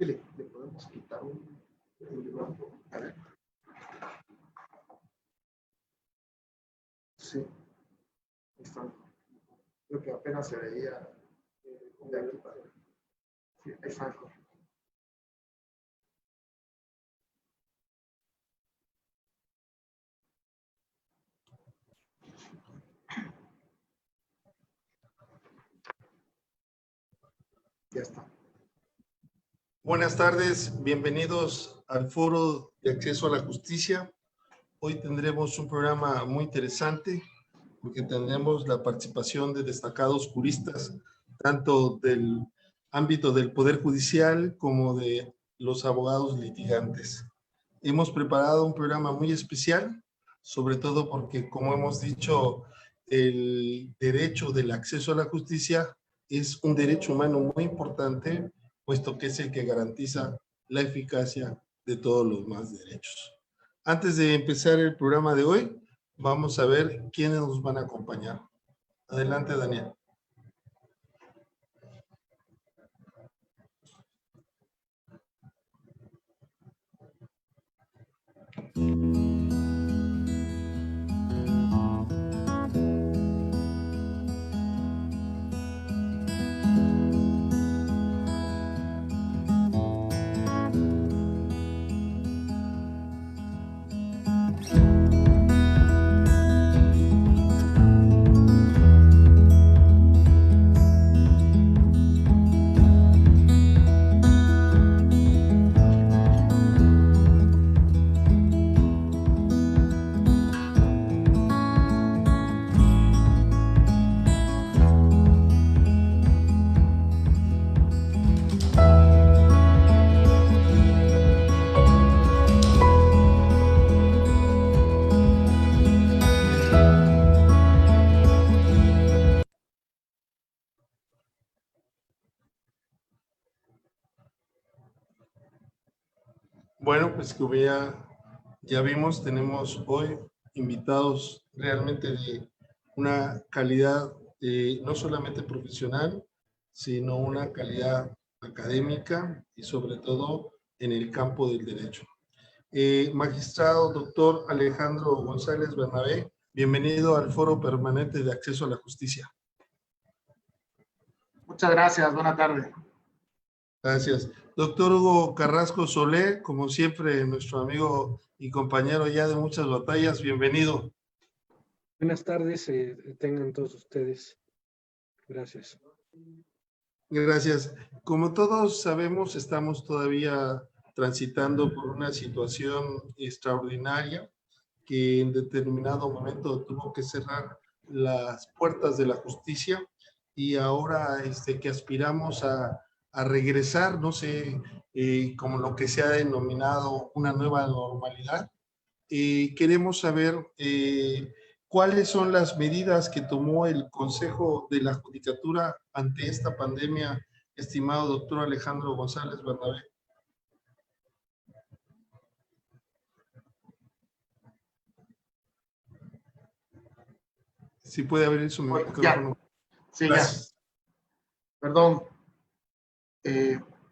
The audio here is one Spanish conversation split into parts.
que le podemos quitar un... A ver. Sí. Ahí está. Creo que apenas se veía de aquí para allá. Sí, exacto. Ya está. Buenas tardes, bienvenidos al Foro de Acceso a la Justicia. Hoy tendremos un programa muy interesante porque tendremos la participación de destacados juristas, tanto del ámbito del Poder Judicial como de los abogados litigantes. Hemos preparado un programa muy especial, sobre todo porque, como hemos dicho, el derecho del acceso a la justicia es un derecho humano muy importante, puesto que es el que garantiza la eficacia de todos los demás derechos. Antes de empezar el programa de hoy, vamos a ver quiénes nos van a acompañar. Adelante, Daniel. Bueno, pues como ya vimos, tenemos hoy invitados realmente de una calidad no solamente profesional, sino una calidad académica y sobre todo en el campo del derecho. Magistrado doctor Alejandro González Bernabé, bienvenido al Foro Permanente de Acceso a la Justicia. Muchas gracias, buena tarde. Gracias. Doctor Hugo Carrasco Solé, como siempre, nuestro amigo y compañero ya de muchas batallas, bienvenido. Buenas tardes, tengan todos ustedes. Gracias. Gracias. Como todos sabemos, estamos todavía transitando por una situación extraordinaria que en determinado momento tuvo que cerrar las puertas de la justicia y ahora que aspiramos a regresar, no sé, como lo que se ha denominado una nueva normalidad. Queremos saber cuáles son las medidas que tomó el Consejo de la Judicatura ante esta pandemia, estimado doctor Alejandro González Bernabé. Si puede abrir su micrófono. Sí, gracias. Ya. Perdón.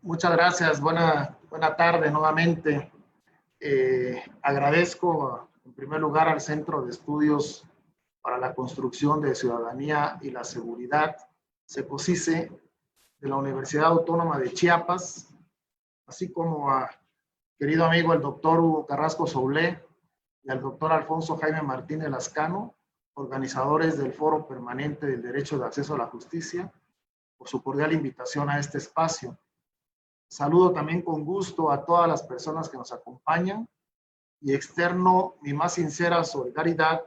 Muchas gracias. Buena tarde nuevamente. Agradezco en primer lugar al Centro de Estudios para la Construcción de Ciudadanía y la Seguridad, CECOSICE, de la Universidad Autónoma de Chiapas, así como a querido amigo el doctor Hugo Carrasco Solé y al doctor Alfonso Jaime Martínez Lascano, organizadores del Foro Permanente del Derecho de Acceso a la Justicia, por su cordial invitación a este espacio. Saludo también con gusto a todas las personas que nos acompañan y externo mi más sincera solidaridad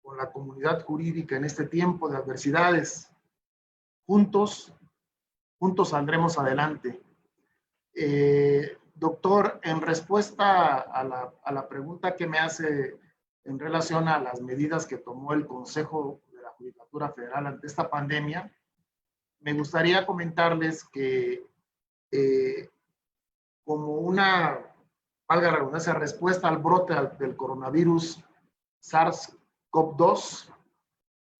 con la comunidad jurídica en este tiempo de adversidades. Juntos saldremos adelante. Doctor, en respuesta a la pregunta que me hace en relación a las medidas que tomó el Consejo de la Judicatura Federal ante esta pandemia, me gustaría comentarles que como una, valga la redundancia, respuesta al brote del coronavirus SARS-CoV-2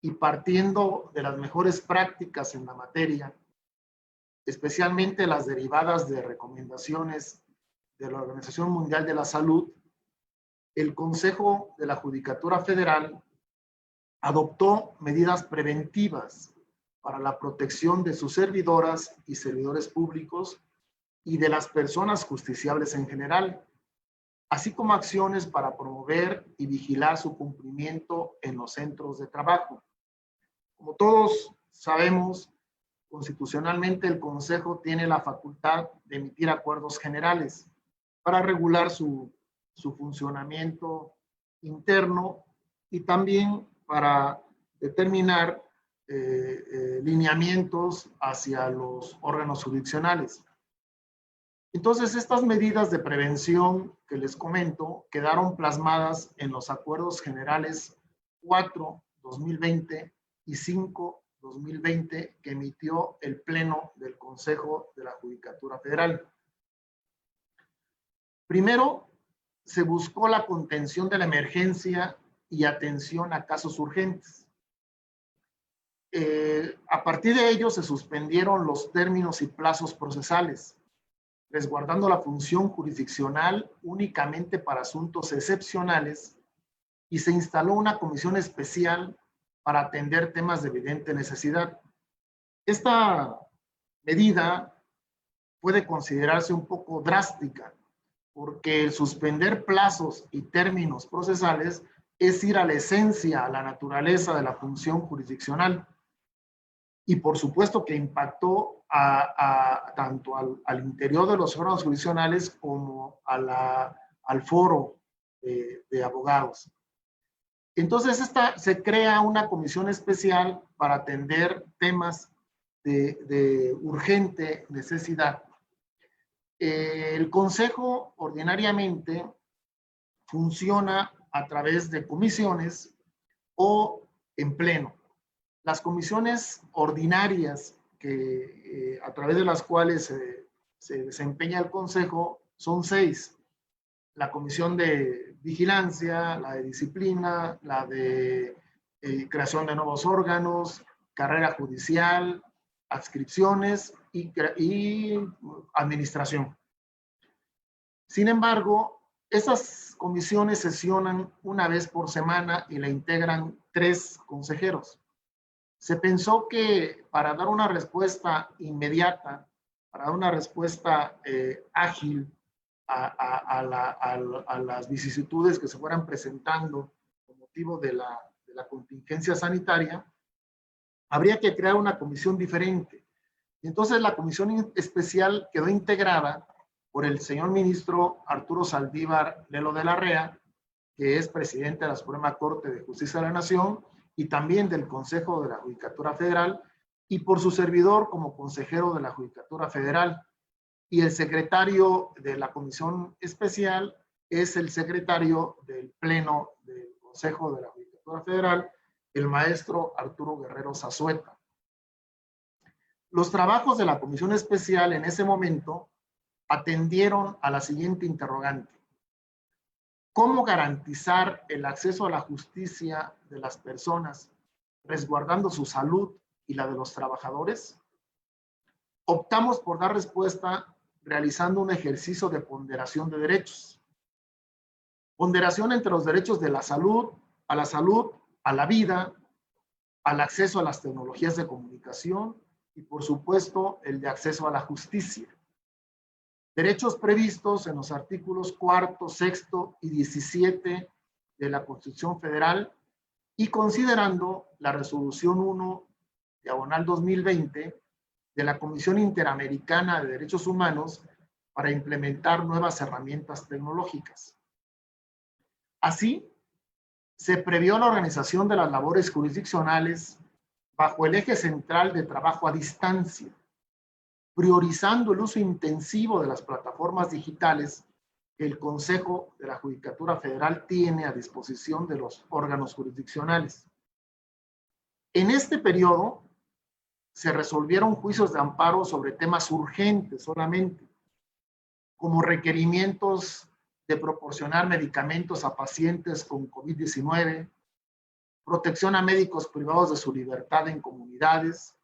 y partiendo de las mejores prácticas en la materia, especialmente las derivadas de recomendaciones de la Organización Mundial de la Salud, el Consejo de la Judicatura Federal adoptó medidas preventivas para la protección de sus servidoras y servidores públicos y de las personas justiciables en general, así como acciones para promover y vigilar su cumplimiento en los centros de trabajo. Como todos sabemos, constitucionalmente el Consejo tiene la facultad de emitir acuerdos generales para regular su funcionamiento interno y también para determinar lineamientos hacia los órganos jurisdiccionales. Entonces, estas medidas de prevención que les comento quedaron plasmadas en los acuerdos generales 4/2020 y 5/2020 que emitió el Pleno del Consejo de la Judicatura Federal. Primero, se buscó la contención de la emergencia y atención a casos urgentes. A partir de ello, se suspendieron los términos y plazos procesales, resguardando la función jurisdiccional únicamente para asuntos excepcionales, y se instaló una comisión especial para atender temas de evidente necesidad. Esta medida puede considerarse un poco drástica, porque el suspender plazos y términos procesales es ir a la esencia, a la naturaleza de la función jurisdiccional. Y por supuesto que impactó tanto al interior de los órganos jurisdiccionales como al foro de abogados. Entonces, se crea una comisión especial para atender temas de urgente necesidad. El Consejo ordinariamente funciona a través de comisiones o en pleno. Las comisiones ordinarias a través de las cuales se desempeña el Consejo son 6. La Comisión de Vigilancia, la de Disciplina, la de creación de nuevos órganos, carrera judicial, adscripciones y administración. Sin embargo, esas comisiones sesionan una vez por semana y la integran 3 consejeros. Se pensó que para dar una respuesta inmediata, para dar una respuesta ágil a las vicisitudes que se fueran presentando con motivo de la contingencia sanitaria, habría que crear una comisión diferente. Y entonces la comisión especial quedó integrada por el señor ministro Arturo Saldívar Lelo de la Rea, que es presidente de la Suprema Corte de Justicia de la Nación y también del Consejo de la Judicatura Federal, y por su servidor como consejero de la Judicatura Federal. Y el secretario de la comisión especial es el secretario del Pleno del Consejo de la Judicatura Federal, el maestro Arturo Guerrero Zazueta. Los trabajos de la comisión especial en ese momento atendieron a la siguiente interrogante: ¿cómo garantizar el acceso a la justicia de las personas, resguardando su salud y la de los trabajadores? Optamos por dar respuesta realizando un ejercicio de ponderación de derechos. Ponderación entre los derechos de la salud, a la vida, al acceso a las tecnologías de comunicación y, por supuesto, el de acceso a la justicia. Derechos previstos en los artículos 4, 6 y 17 de la Constitución Federal, y considerando la Resolución 1/2020 de la Comisión Interamericana de Derechos Humanos para implementar nuevas herramientas tecnológicas. Así, se previó la organización de las labores jurisdiccionales bajo el eje central de trabajo a distancia, priorizando el uso intensivo de las plataformas digitales que el Consejo de la Judicatura Federal tiene a disposición de los órganos jurisdiccionales. En este periodo se resolvieron juicios de amparo sobre temas urgentes solamente, como requerimientos de proporcionar medicamentos a pacientes con COVID-19, protección a médicos privados de su libertad en comunidades,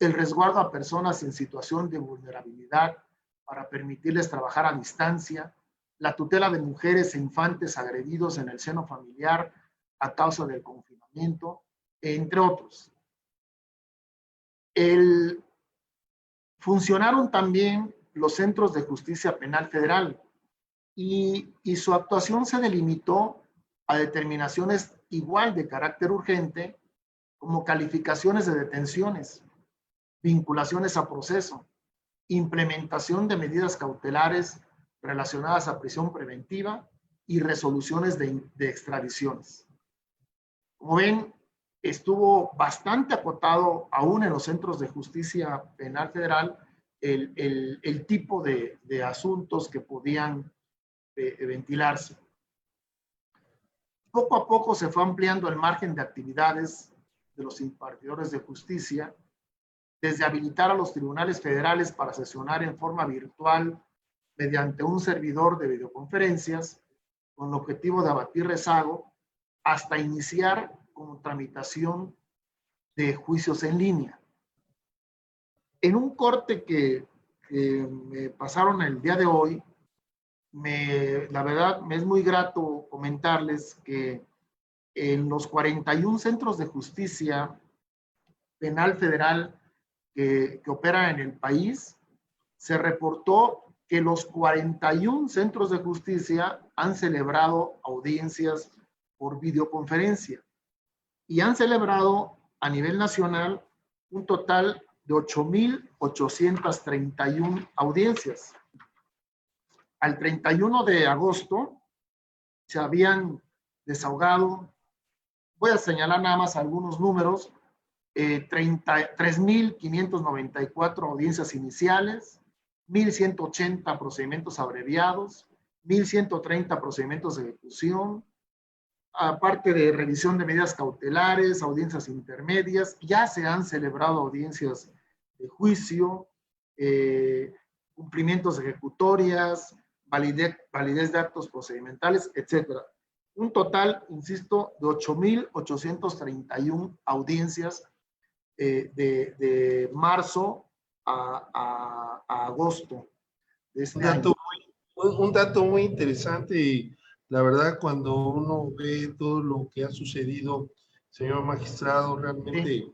el resguardo a personas en situación de vulnerabilidad para permitirles trabajar a distancia, la tutela de mujeres e infantes agredidos en el seno familiar a causa del confinamiento, entre otros. Funcionaron también los centros de justicia penal federal y su actuación se delimitó a determinaciones igual de carácter urgente como calificaciones de detenciones, vinculaciones a proceso, implementación de medidas cautelares relacionadas a prisión preventiva y resoluciones de extradiciones. Como ven, estuvo bastante acotado aún en los centros de justicia penal federal el tipo de asuntos que podían ventilarse. Poco a poco se fue ampliando el margen de actividades de los impartidores de justicia, desde habilitar a los tribunales federales para sesionar en forma virtual mediante un servidor de videoconferencias con el objetivo de abatir rezago, hasta iniciar con tramitación de juicios en línea. En un corte que me pasaron el día de hoy, la verdad me es muy grato comentarles que en los 41 centros de justicia penal federal que operan en el país, se reportó que los 41 centros de justicia han celebrado audiencias por videoconferencia y han celebrado a nivel nacional un total de 8,831 audiencias. Al 31 de agosto se habían desahogado, voy a señalar nada más algunos números, 3,594 audiencias iniciales, 1,180 procedimientos abreviados, 1,130 procedimientos de ejecución, aparte de revisión de medidas cautelares, audiencias intermedias, ya se han celebrado audiencias de juicio, cumplimientos ejecutorias, validez de actos procedimentales, etc. Un total, insisto, de 8,831 audiencias de marzo a agosto de este año. Un dato muy interesante y la verdad cuando uno ve todo lo que ha sucedido, señor magistrado, realmente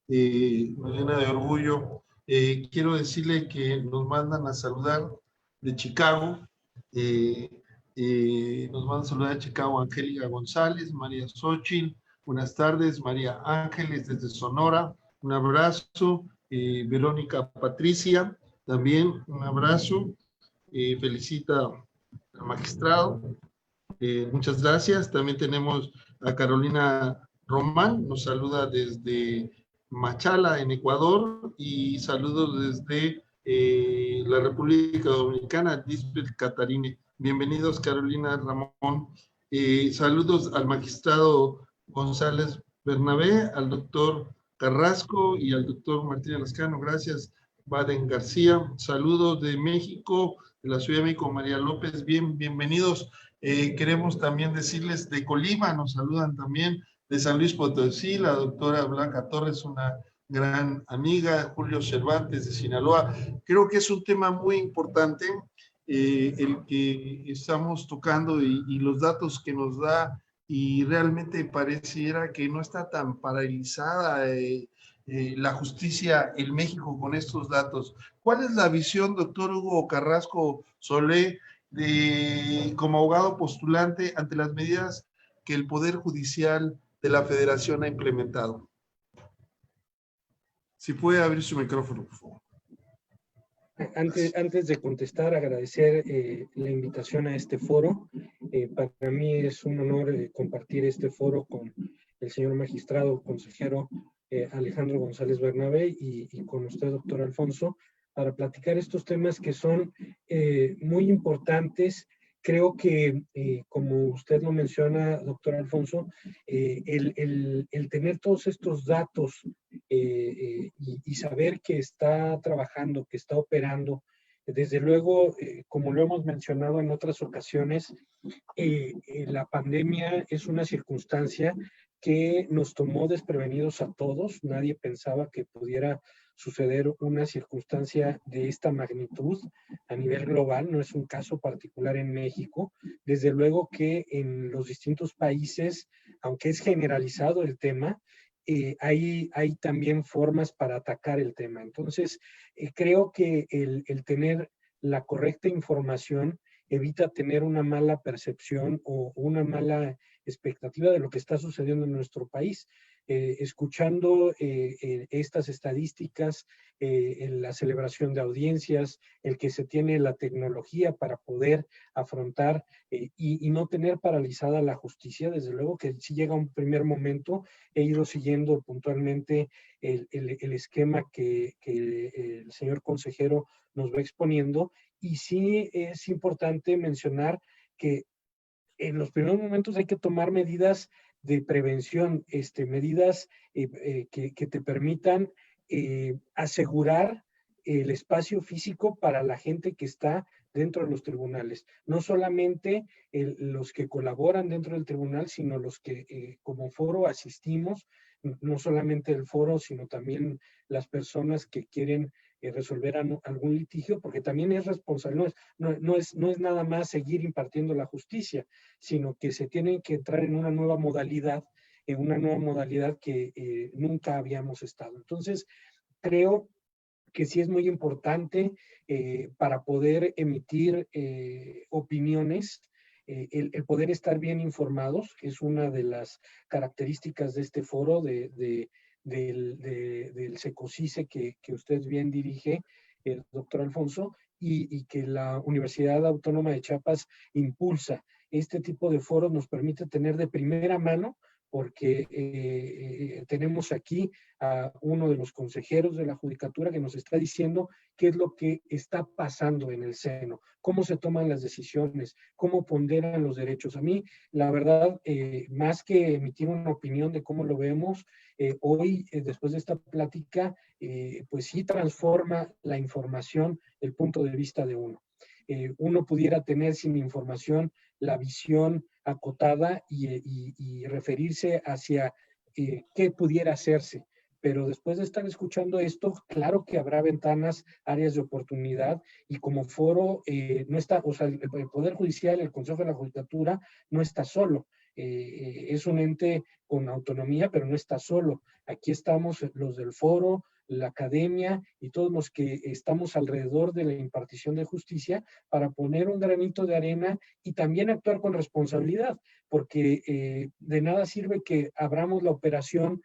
me llena de orgullo. Quiero decirle que nos mandan a saludar de Chicago, nos mandan a saludar de Chicago Angélica González, María Xochitl, buenas tardes, María Ángeles desde Sonora, un abrazo, Verónica Patricia, también un abrazo, felicita al magistrado, muchas gracias. También tenemos a Carolina Román, nos saluda desde Machala, en Ecuador, y saludos desde la República Dominicana, Lisbeth Catarine. Bienvenidos, Carolina, Ramón. Saludos al magistrado González Bernabé, al doctor Carrasco y al doctor Martínez Lascano. Gracias, Baden García. Saludos de México, de la Ciudad de México, María López. Bienvenidos. Queremos también decirles de Colima, nos saludan también de San Luis Potosí, la doctora Blanca Torres, una gran amiga, Julio Cervantes de Sinaloa. Creo que es un tema muy importante el que estamos tocando y los datos que nos da, y realmente pareciera que no está tan paralizada la justicia en México con estos datos. ¿Cuál es la visión, doctor Hugo Carrasco Solé, como abogado postulante ante las medidas que el Poder Judicial de la Federación ha implementado? Si puede abrir su micrófono, por favor. Antes de contestar, agradecer la invitación a este foro. Para mí es un honor compartir este foro con el señor magistrado consejero Alejandro González Bernabé y con usted, doctor Alfonso, para platicar estos temas que son muy importantes. Creo que, como usted lo menciona, doctor Alfonso, el tener todos estos datos y saber que está trabajando, que está operando, desde luego, como lo hemos mencionado en otras ocasiones, la pandemia es una circunstancia que nos tomó desprevenidos a todos. Nadie pensaba que pudiera suceder una circunstancia de esta magnitud a nivel global. No es un caso particular en México. Desde luego que en los distintos países, aunque es generalizado el tema, hay también formas para atacar el tema. Entonces, creo que el tener la correcta información evita tener una mala percepción o una mala expectativa de lo que está sucediendo en nuestro país. Escuchando estas estadísticas, en la celebración de audiencias, el que se tiene la tecnología para poder afrontar y no tener paralizada la justicia. Desde luego que si llega un primer momento, he ido siguiendo puntualmente el esquema que el señor consejero nos va exponiendo, y sí es importante mencionar que en los primeros momentos hay que tomar medidas de prevención, medidas que te permitan asegurar el espacio físico para la gente que está dentro de los tribunales. No solamente los que colaboran dentro del tribunal, sino los que como foro asistimos, no solamente el foro, sino también las personas que quieren resolver algún litigio, porque también es responsable, no es nada más seguir impartiendo la justicia, sino que se tienen que entrar en una nueva modalidad que nunca habíamos estado. Entonces, creo que sí es muy importante para poder emitir opiniones, el poder estar bien informados, que es una de las características de este foro, del SECOCISE que usted bien dirige, el doctor Alfonso, y que la Universidad Autónoma de Chiapas impulsa. Este tipo de foros nos permite tener de primera mano, porque tenemos aquí a uno de los consejeros de la Judicatura que nos está diciendo qué es lo que está pasando en el seno, cómo se toman las decisiones, cómo ponderan los derechos. A mí, la verdad, más que emitir una opinión de cómo lo vemos, hoy, después de esta plática, pues sí transforma la información, el punto de vista de uno. Uno pudiera tener sin información la visión acotada y referirse hacia qué pudiera hacerse. Pero después de estar escuchando esto, claro que habrá ventanas, áreas de oportunidad, y como foro no está, o sea, el Poder Judicial, el Consejo de la Judicatura no está solo. Es un ente con autonomía, pero no está solo. Aquí estamos los del foro, la academia y todos los que estamos alrededor de la impartición de justicia para poner un granito de arena y también actuar con responsabilidad, porque de nada sirve que abramos la operación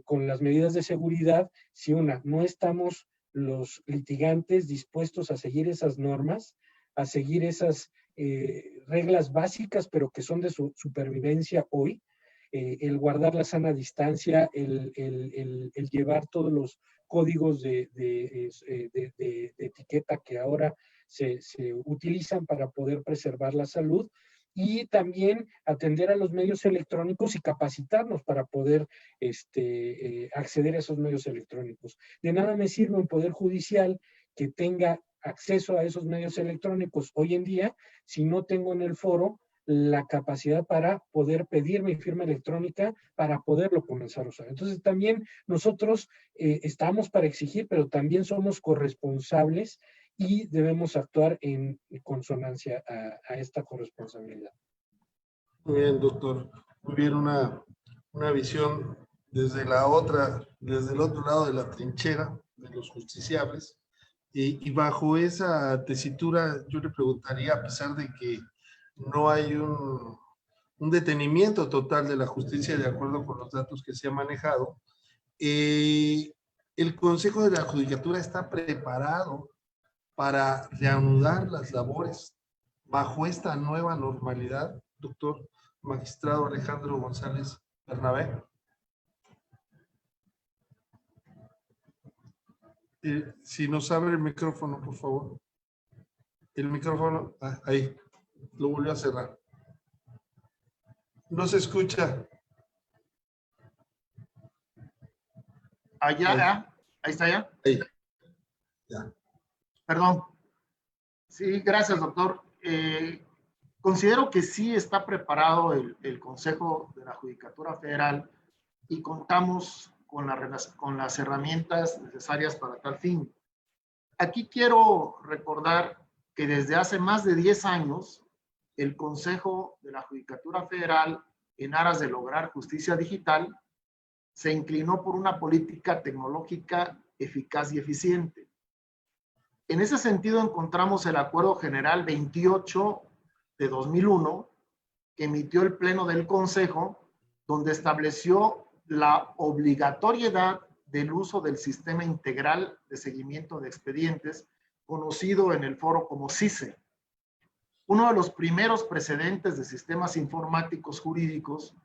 con las medidas de seguridad si no estamos los litigantes dispuestos a seguir esas normas, a seguir esas reglas básicas, pero que son de su supervivencia hoy. El guardar la sana distancia, el llevar todos los códigos de etiqueta que ahora se utilizan para poder preservar la salud, y también atender a los medios electrónicos y capacitarnos para poder acceder a esos medios electrónicos. De nada me sirve un poder judicial que tenga acceso a esos medios electrónicos hoy en día si no tengo en el foro la capacidad para poder pedir mi firma electrónica para poderlo comenzar a usar. Entonces también nosotros estamos para exigir, pero también somos corresponsables y debemos actuar en consonancia a esta corresponsabilidad. Muy bien, doctor. Muy bien, una visión desde el otro lado de la trinchera de los justiciables. Y bajo esa tesitura, yo le preguntaría, a pesar de que no hay un detenimiento total de la justicia de acuerdo con los datos que se han manejado, ¿el Consejo de la Judicatura está preparado para reanudar las labores bajo esta nueva normalidad, doctor magistrado Alejandro González Bernabé? Si nos abre el micrófono, por favor. El micrófono, ahí, lo volvió a cerrar. No se escucha. Allá, ahí está ya. Ahí. Ya. Perdón. Sí, gracias, doctor. Considero que sí está preparado el Consejo de la Judicatura Federal y contamos con las herramientas necesarias para tal fin. Aquí quiero recordar que desde hace más de 10 años, el Consejo de la Judicatura Federal, en aras de lograr justicia digital, se inclinó por una política tecnológica eficaz y eficiente. En ese sentido, encontramos el Acuerdo General 28 de 2001, que emitió el Pleno del Consejo, donde estableció la obligatoriedad del uso del Sistema Integral de Seguimiento de Expedientes, conocido en el foro como SISE. Uno de los primeros precedentes de sistemas informáticos jurídicos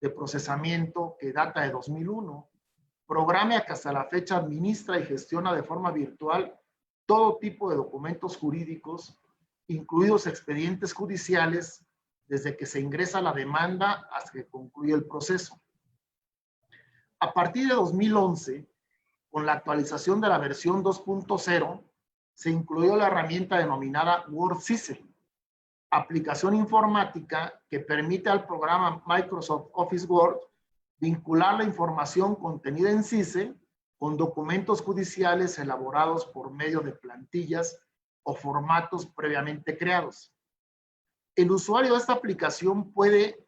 de procesamiento que data de 2001, programa que hasta la fecha administra y gestiona de forma virtual todo tipo de documentos jurídicos, incluidos expedientes judiciales, desde que se ingresa la demanda hasta que concluye el proceso. A partir de 2011, con la actualización de la versión 2.0, se incluyó la herramienta denominada WordSISE, aplicación informática que permite al programa Microsoft Office Word vincular la información contenida en SISE con documentos judiciales elaborados por medio de plantillas o formatos previamente creados. El usuario de esta aplicación puede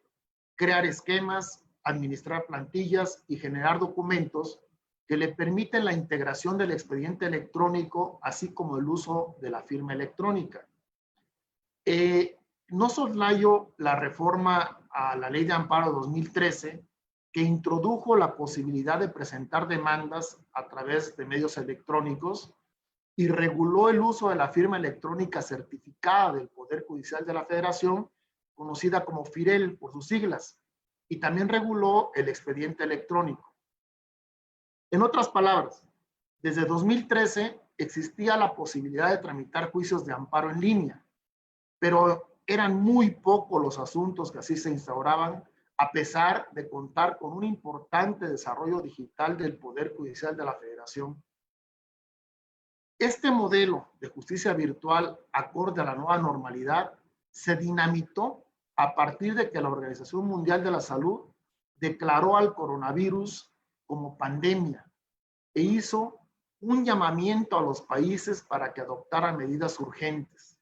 crear esquemas, administrar plantillas y generar documentos que le permiten la integración del expediente electrónico, así como el uso de la firma electrónica. No soslayo la reforma a la Ley de Amparo 2013, que introdujo la posibilidad de presentar demandas a través de medios electrónicos y reguló el uso de la firma electrónica certificada del Poder Judicial de la Federación, conocida como FIREL por sus siglas, y también reguló el expediente electrónico. En otras palabras, desde 2013 existía la posibilidad de tramitar juicios de amparo en línea, pero eran muy pocos los asuntos que así se instauraban, a pesar de contar con un importante desarrollo digital del Poder Judicial de la Federación. Este modelo de justicia virtual, acorde a la nueva normalidad, se dinamitó a partir de que la Organización Mundial de la Salud declaró al coronavirus como pandemia e hizo un llamamiento a los países para que adoptaran medidas urgentes.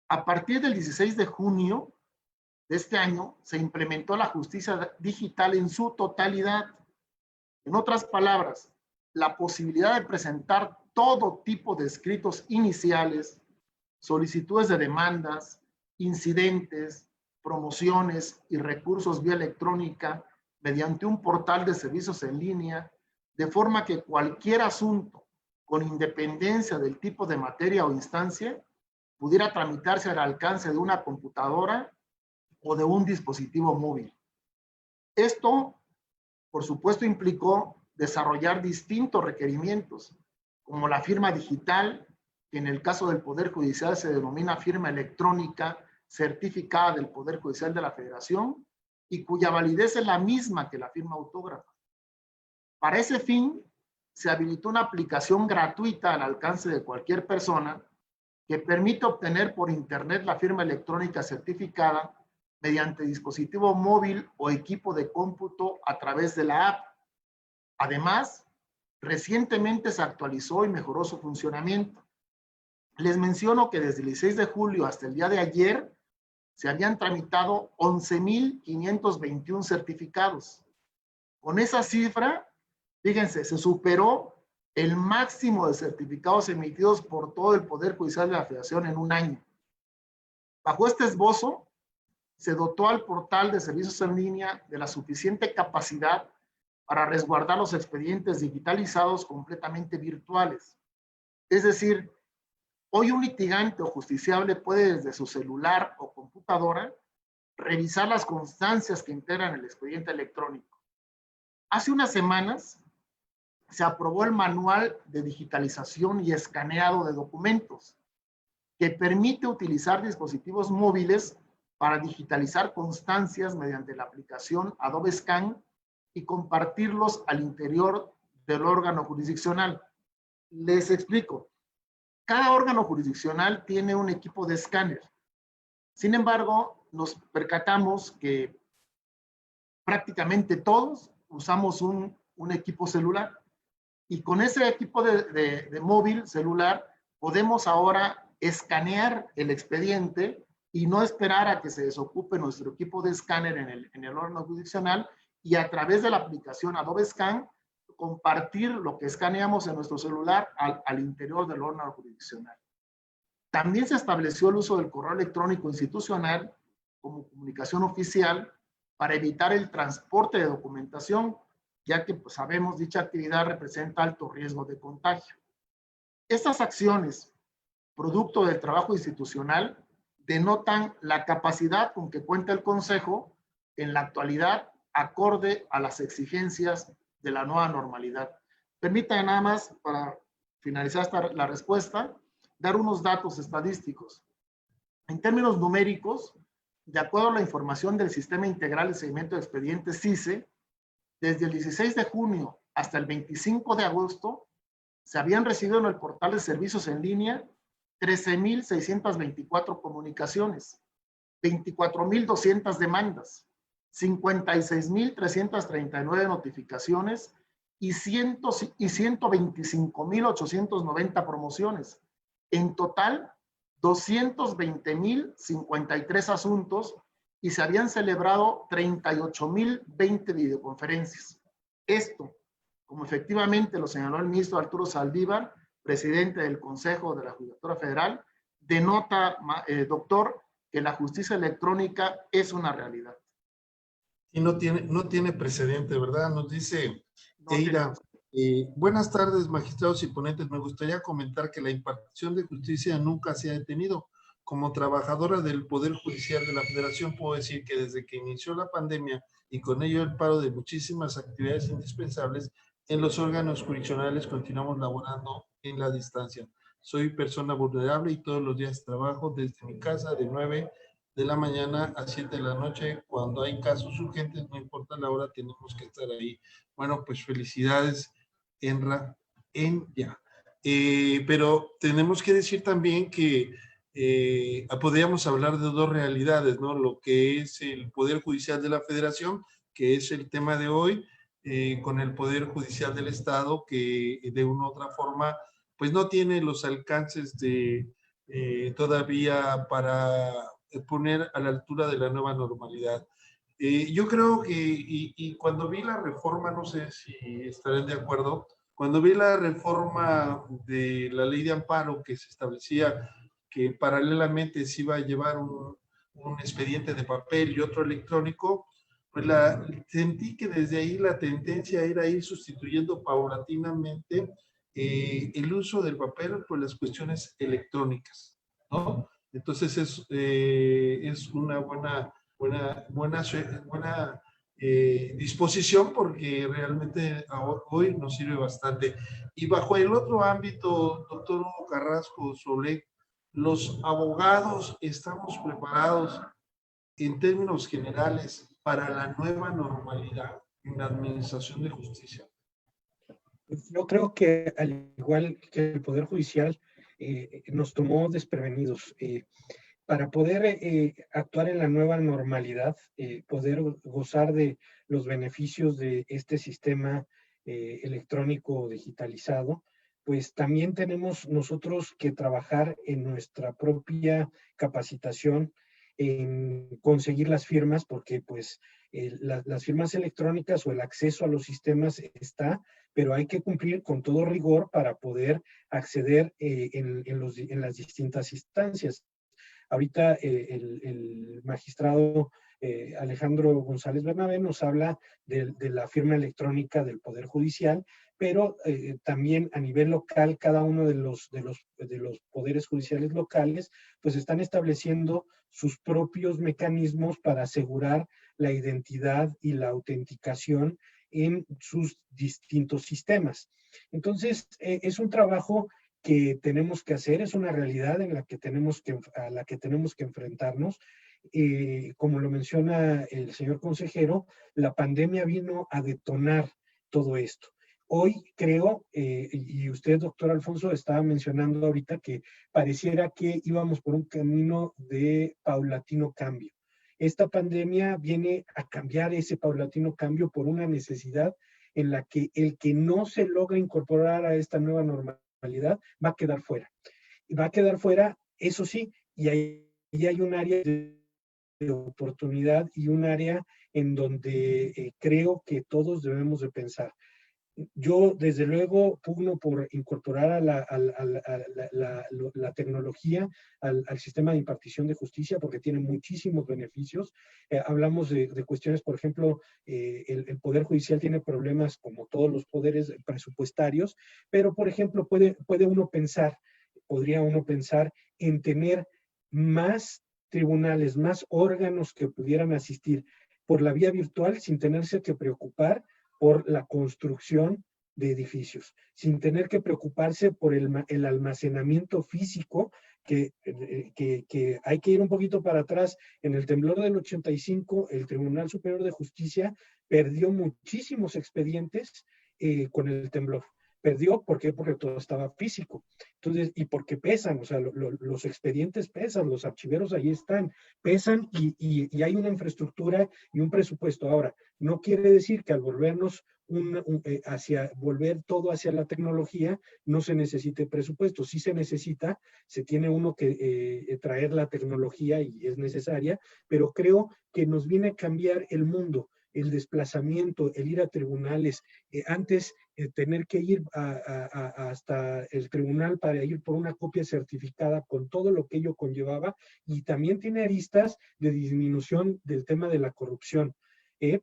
A partir del 16 de junio de este año, se implementó la justicia digital en su totalidad. En otras palabras, la posibilidad de presentar todo tipo de escritos iniciales, solicitudes de demandas, incidentes, promociones y recursos vía electrónica mediante un portal de servicios en línea, de forma que cualquier asunto, con independencia del tipo de materia o instancia, pudiera tramitarse al alcance de una computadora o de un dispositivo móvil. Esto, por supuesto, implicó desarrollar distintos requerimientos, como la firma digital, que en el caso del Poder Judicial se denomina firma electrónica certificada del Poder Judicial de la Federación y cuya validez es la misma que la firma autógrafa. Para ese fin, se habilitó una aplicación gratuita al alcance de cualquier persona que permite obtener por internet la firma electrónica certificada mediante dispositivo móvil o equipo de cómputo a través de la app. Además, recientemente se actualizó y mejoró su funcionamiento. Les menciono que desde el 16 de julio hasta el día de ayer se habían tramitado 11,521 certificados. Con esa cifra, fíjense, se superó el máximo de certificados emitidos por todo el Poder Judicial de la Federación en un año. Bajo este esbozo, se dotó al portal de servicios en línea de la suficiente capacidad para resguardar los expedientes digitalizados completamente virtuales. Es decir, hoy un litigante o justiciable puede desde su celular o computadora revisar las constancias que integran el expediente electrónico. Hace unas semanas se aprobó el Manual de Digitalización y Escaneado de Documentos, que permite utilizar dispositivos móviles para digitalizar constancias mediante la aplicación Adobe Scan y compartirlos al interior del órgano jurisdiccional. Les explico. Cada órgano jurisdiccional tiene un equipo de escáner. Sin embargo, nos percatamos que prácticamente todos usamos un equipo celular y con ese equipo de móvil celular podemos ahora escanear el expediente y no esperar a que se desocupe nuestro equipo de escáner en el órgano jurisdiccional y a través de la aplicación Adobe Scan compartir lo que escaneamos en nuestro celular al interior del órgano jurisdiccional. También se estableció el uso del correo electrónico institucional como comunicación oficial para evitar el transporte de documentación, ya que pues, sabemos dicha actividad representa alto riesgo de contagio. Estas acciones, producto del trabajo institucional, denotan la capacidad con que cuenta el Consejo en la actualidad acorde a las exigencias de la nueva normalidad. Permítame nada más, para finalizar la respuesta, dar unos datos estadísticos. En términos numéricos, de acuerdo a la información del Sistema Integral de Seguimiento de Expedientes SISE, desde el 16 de junio hasta el 25 de agosto, se habían recibido en el portal de servicios en línea 13,624 comunicaciones, 24,200 demandas, 56,339 notificaciones y 125,890 promociones. En total, 220,053 asuntos y se habían celebrado 38,020 videoconferencias. Esto, como efectivamente lo señaló el ministro Arturo Saldívar, presidente del Consejo de la Judicatura Federal, denota, doctor, que la justicia electrónica es una realidad. Y no tiene precedente, ¿verdad? Nos dice Eira. Buenas tardes, magistrados y ponentes. Me gustaría comentar que la impartición de justicia nunca se ha detenido. Como trabajadora del Poder Judicial de la Federación, puedo decir que desde que inició la pandemia y con ello el paro de muchísimas actividades indispensables, en los órganos jurisdiccionales continuamos laborando en la distancia. Soy persona vulnerable y todos los días trabajo desde mi casa de 9 de la mañana a 7 de la noche. Cuando hay casos urgentes, no importa la hora, tenemos que estar ahí. Bueno, pues felicidades, Enra, ya. Pero tenemos que decir también que podríamos hablar de dos realidades, ¿no? Lo que es el Poder Judicial de la Federación, que es el tema de hoy, con el Poder Judicial del Estado, que de una u otra forma, pues no tiene los alcances de todavía para poner a la altura de la nueva normalidad. Yo creo que, y cuando vi la reforma, no sé si estarán de acuerdo, cuando vi la reforma de la ley de amparo que se establecía que paralelamente se iba a llevar un expediente de papel y otro electrónico, pues sentí que desde ahí la tendencia era ir sustituyendo paulatinamente el uso del papel por las cuestiones electrónicas, ¿no? Entonces es una buena disposición porque realmente hoy nos sirve bastante. Y bajo el otro ámbito, doctor Hugo Carrasco Solé, los abogados estamos preparados en términos generales para la nueva normalidad en la administración de justicia. Yo creo que al igual que el Poder Judicial nos tomó desprevenidos. Para poder actuar en la nueva normalidad, poder gozar de los beneficios de este sistema electrónico digitalizado, pues también tenemos nosotros que trabajar en nuestra propia capacitación, en conseguir las firmas, porque pues las firmas electrónicas o el acceso a los sistemas está, pero hay que cumplir con todo rigor para poder acceder en las distintas instancias. Ahorita el magistrado Alejandro González Bernabé nos habla de la firma electrónica del Poder Judicial, pero también a nivel local, cada uno de los poderes judiciales locales, pues están estableciendo sus propios mecanismos para asegurar la identidad y la autenticación en sus distintos sistemas. Entonces, es un trabajo que tenemos que hacer, es una realidad en la que a la que tenemos que enfrentarnos. Como lo menciona el señor consejero, la pandemia vino a detonar todo esto. Hoy creo, y usted, doctor Alfonso, estaba mencionando ahorita que pareciera que íbamos por un camino de paulatino cambio. Esta pandemia viene a cambiar ese paulatino cambio por una necesidad en la que el que no se logra incorporar a esta nueva normalidad va a quedar fuera. Y va a quedar fuera, eso sí, y hay un área de oportunidad y un área en donde creo que todos debemos de pensar. Yo, desde luego, pugno por incorporar a la tecnología al sistema de impartición de justicia porque tiene muchísimos beneficios. Hablamos de cuestiones, por ejemplo, el Poder Judicial tiene problemas como todos los poderes presupuestarios, pero, por ejemplo, podría uno pensar en tener más tribunales, más órganos que pudieran asistir por la vía virtual sin tenerse que preocupar por la construcción de edificios, sin tener que preocuparse por el almacenamiento físico, que hay que ir un poquito para atrás. En el temblor del 85, el Tribunal Superior de Justicia perdió muchísimos expedientes con el temblor. Perdió, ¿por qué? Porque todo estaba físico. Entonces, y porque pesan, o sea, los expedientes pesan, los archiveros ahí están, pesan y hay una infraestructura y un presupuesto. Ahora, no quiere decir que al volvernos volver todo hacia la tecnología, no se necesite presupuesto. Sí se necesita, se tiene uno que traer la tecnología y es necesaria, pero creo que nos viene a cambiar el mundo, el desplazamiento, el ir a tribunales. Antes, tener que ir hasta el tribunal para ir por una copia certificada con todo lo que ello conllevaba, y también tiene aristas de disminución del tema de la corrupción.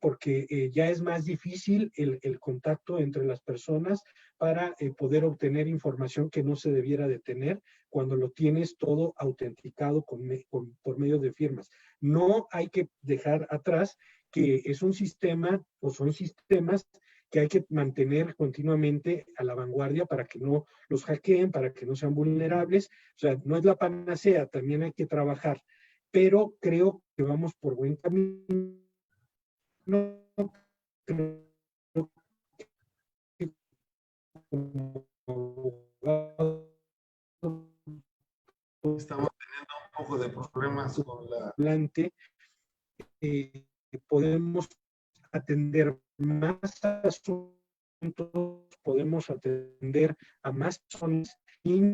Porque ya es más difícil el contacto entre las personas para poder obtener información que no se debiera de tener cuando lo tienes todo autenticado por medio de firmas. No hay que dejar atrás que es un sistema o son sistemas que hay que mantener continuamente a la vanguardia para que no los hackeen, para que no sean vulnerables. O sea, no es la panacea, también hay que trabajar, pero creo que vamos por buen camino. No creo que como Estamos teniendo un poco de problemas con la... podemos atender más asuntos, podemos atender a más personas sin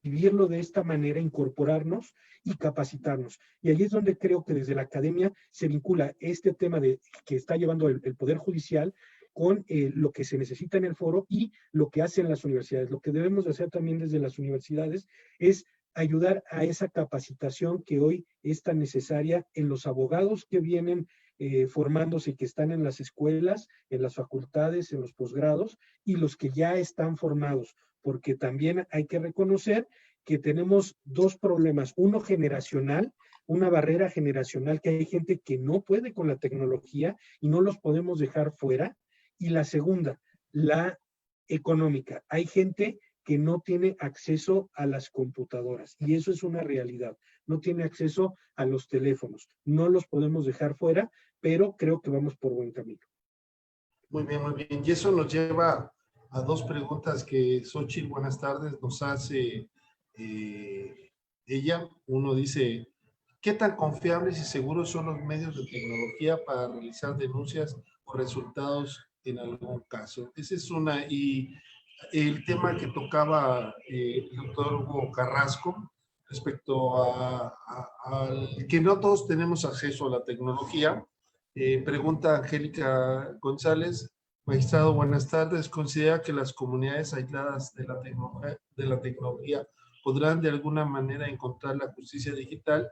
vivirlo de esta manera, incorporarnos y capacitarnos. Y ahí es donde creo que desde la academia se vincula este tema que está llevando el Poder Judicial con lo que se necesita en el foro y lo que hacen las universidades. Lo que debemos de hacer también desde las universidades es ayudar a esa capacitación que hoy es tan necesaria en los abogados que vienen formándose y que están en las escuelas, en las facultades, en los posgrados, y los que ya están formados, porque también hay que reconocer que tenemos dos problemas, uno generacional, una barrera generacional, que hay gente que no puede con la tecnología y no los podemos dejar fuera, y la segunda, la económica. Hay gente que no tiene acceso a las computadoras, y eso es una realidad. No tiene acceso a los teléfonos. No los podemos dejar fuera, pero creo que vamos por buen camino. Muy bien, muy bien. Y eso nos lleva a dos preguntas que Xochitl, buenas tardes, nos hace ella. Uno dice, ¿qué tan confiables y seguros son los medios de tecnología para realizar denuncias o resultados en algún caso? Esa es una. Y el tema que tocaba el doctor Hugo Carrasco respecto a que no todos tenemos acceso a la tecnología. Pregunta Angélica González, magistrado, buenas tardes. ¿Considera que las comunidades aisladas de la tecnología podrán de alguna manera encontrar la justicia digital?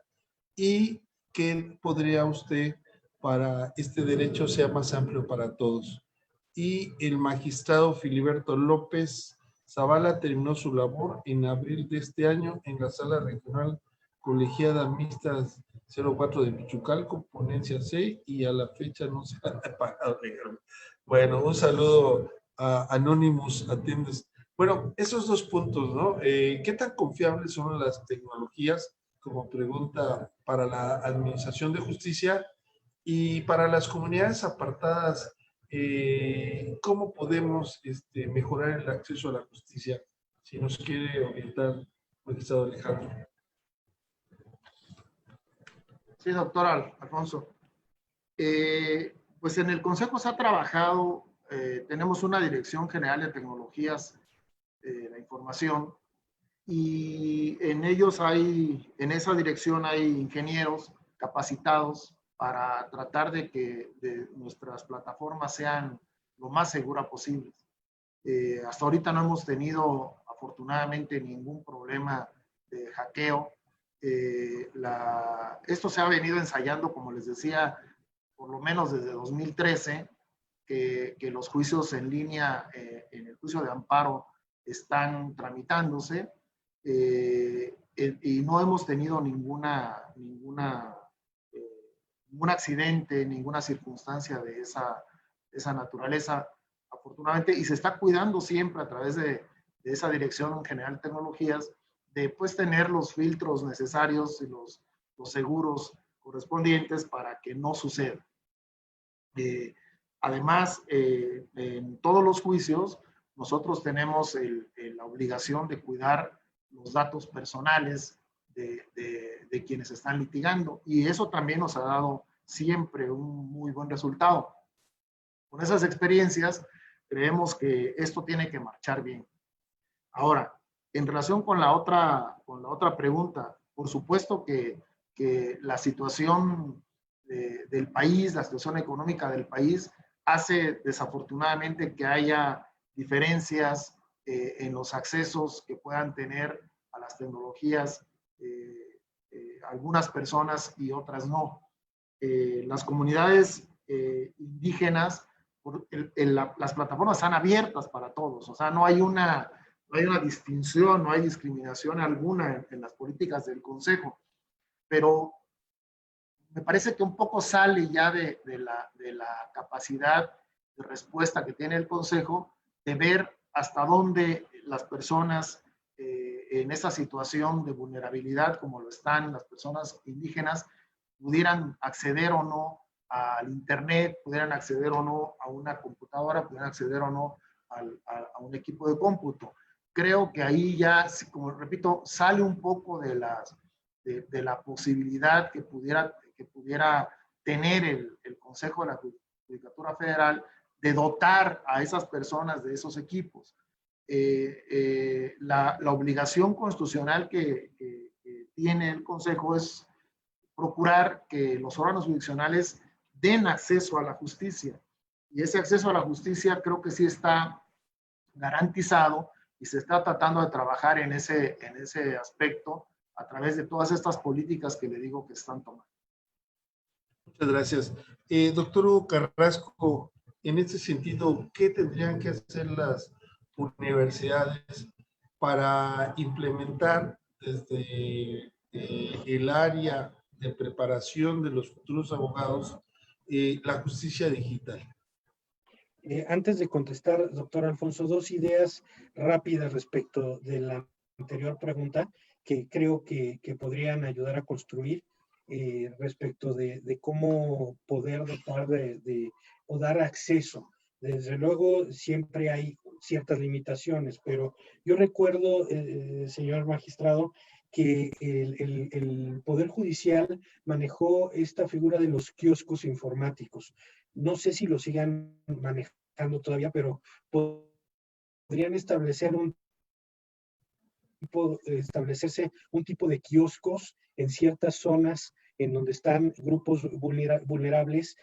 ¿Y qué podría usted para este derecho sea más amplio para todos? Y el magistrado Filiberto López Zavala terminó su labor en abril de este año en la Sala Regional Colegiada Mixtas 04 de Pichucalco, ponencia C, y a la fecha no se ha pagado. Bueno, un saludo a Anonymous Atiendes. Bueno, esos dos puntos, ¿no? ¿Qué tan confiables son las tecnologías como pregunta para la Administración de Justicia y para las comunidades apartadas ¿cómo podemos mejorar el acceso a la justicia? Si nos quiere orientar, magistrado Alejandro. Sí, doctor Alfonso. Pues en el Consejo se ha trabajado, tenemos una Dirección General de Tecnologías de la Información, y en en esa dirección hay ingenieros capacitados para tratar de que nuestras plataformas sean lo más seguras posibles. Hasta ahorita no hemos tenido, afortunadamente, ningún problema de hackeo. Esto se ha venido ensayando, como les decía, por lo menos desde 2013, que los juicios en línea, en el juicio de amparo, están tramitándose, y no hemos tenido ningún accidente, ninguna circunstancia de esa naturaleza, afortunadamente, y se está cuidando siempre a través de esa Dirección General de Tecnologías de pues tener los filtros necesarios y los seguros correspondientes para que no suceda. Además, en todos los juicios, nosotros tenemos la obligación de cuidar los datos personales de quienes están litigando, y eso también nos ha dado siempre un muy buen resultado. Con esas experiencias, creemos que esto tiene que marchar bien. Ahora, en relación con la otra pregunta, por supuesto que la situación del país, la situación económica del país, hace desafortunadamente que haya diferencias en los accesos que puedan tener a las tecnologías algunas personas y otras no. Las comunidades indígenas, las plataformas están abiertas para todos, o sea, no hay una distinción, no hay discriminación alguna en las políticas del Consejo, pero me parece que un poco sale ya de la capacidad de respuesta que tiene el Consejo de ver hasta dónde las personas en esa situación de vulnerabilidad, como lo están las personas indígenas, pudieran acceder o no al Internet, pudieran acceder o no a una computadora, pudieran acceder o no a un equipo de cómputo. Creo que ahí ya, como repito, sale un poco de la posibilidad que pudiera tener el Consejo de la Judicatura Federal de dotar a esas personas de esos equipos. La obligación constitucional que tiene el Consejo es procurar que los órganos jurisdiccionales den acceso a la justicia. Y ese acceso a la justicia creo que sí está garantizado y se está tratando de trabajar en ese aspecto a través de todas estas políticas que le digo que están tomando. Muchas gracias. Doctor Carrasco, en este sentido, ¿qué tendrían que hacer las universidades para implementar desde el área de preparación de los futuros abogados la justicia digital? Antes de contestar, doctor Alfonso, dos ideas rápidas respecto de la anterior pregunta que creo que podrían ayudar a construir respecto de cómo poder dotar o dar acceso. Desde luego, siempre hay ciertas limitaciones, pero yo recuerdo, señor magistrado, que el Poder Judicial manejó esta figura de los kioscos informáticos. No sé si lo sigan manejando todavía, pero podrían establecerse un tipo de kioscos en ciertas zonas en donde están grupos vulnerables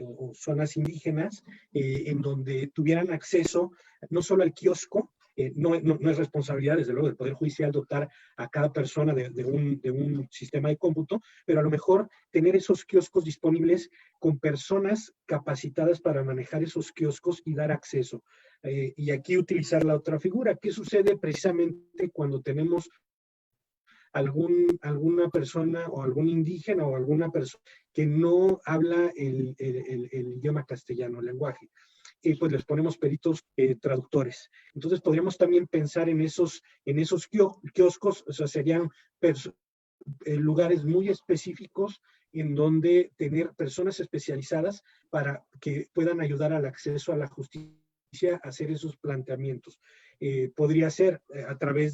o zonas indígenas, en donde tuvieran acceso no solo al kiosco. No es responsabilidad, desde luego, del Poder Judicial dotar a cada persona de un sistema de cómputo, pero a lo mejor tener esos kioscos disponibles con personas capacitadas para manejar esos kioscos y dar acceso. Y aquí utilizar la otra figura. ¿Qué sucede precisamente cuando tenemos alguna persona o algún indígena o alguna persona que no habla el idioma castellano, el lenguaje? Y pues les ponemos peritos traductores. Entonces podríamos también pensar en esos kioscos, o sea, serían lugares muy específicos en donde tener personas especializadas para que puedan ayudar al acceso a la justicia a hacer esos planteamientos. Podría ser a través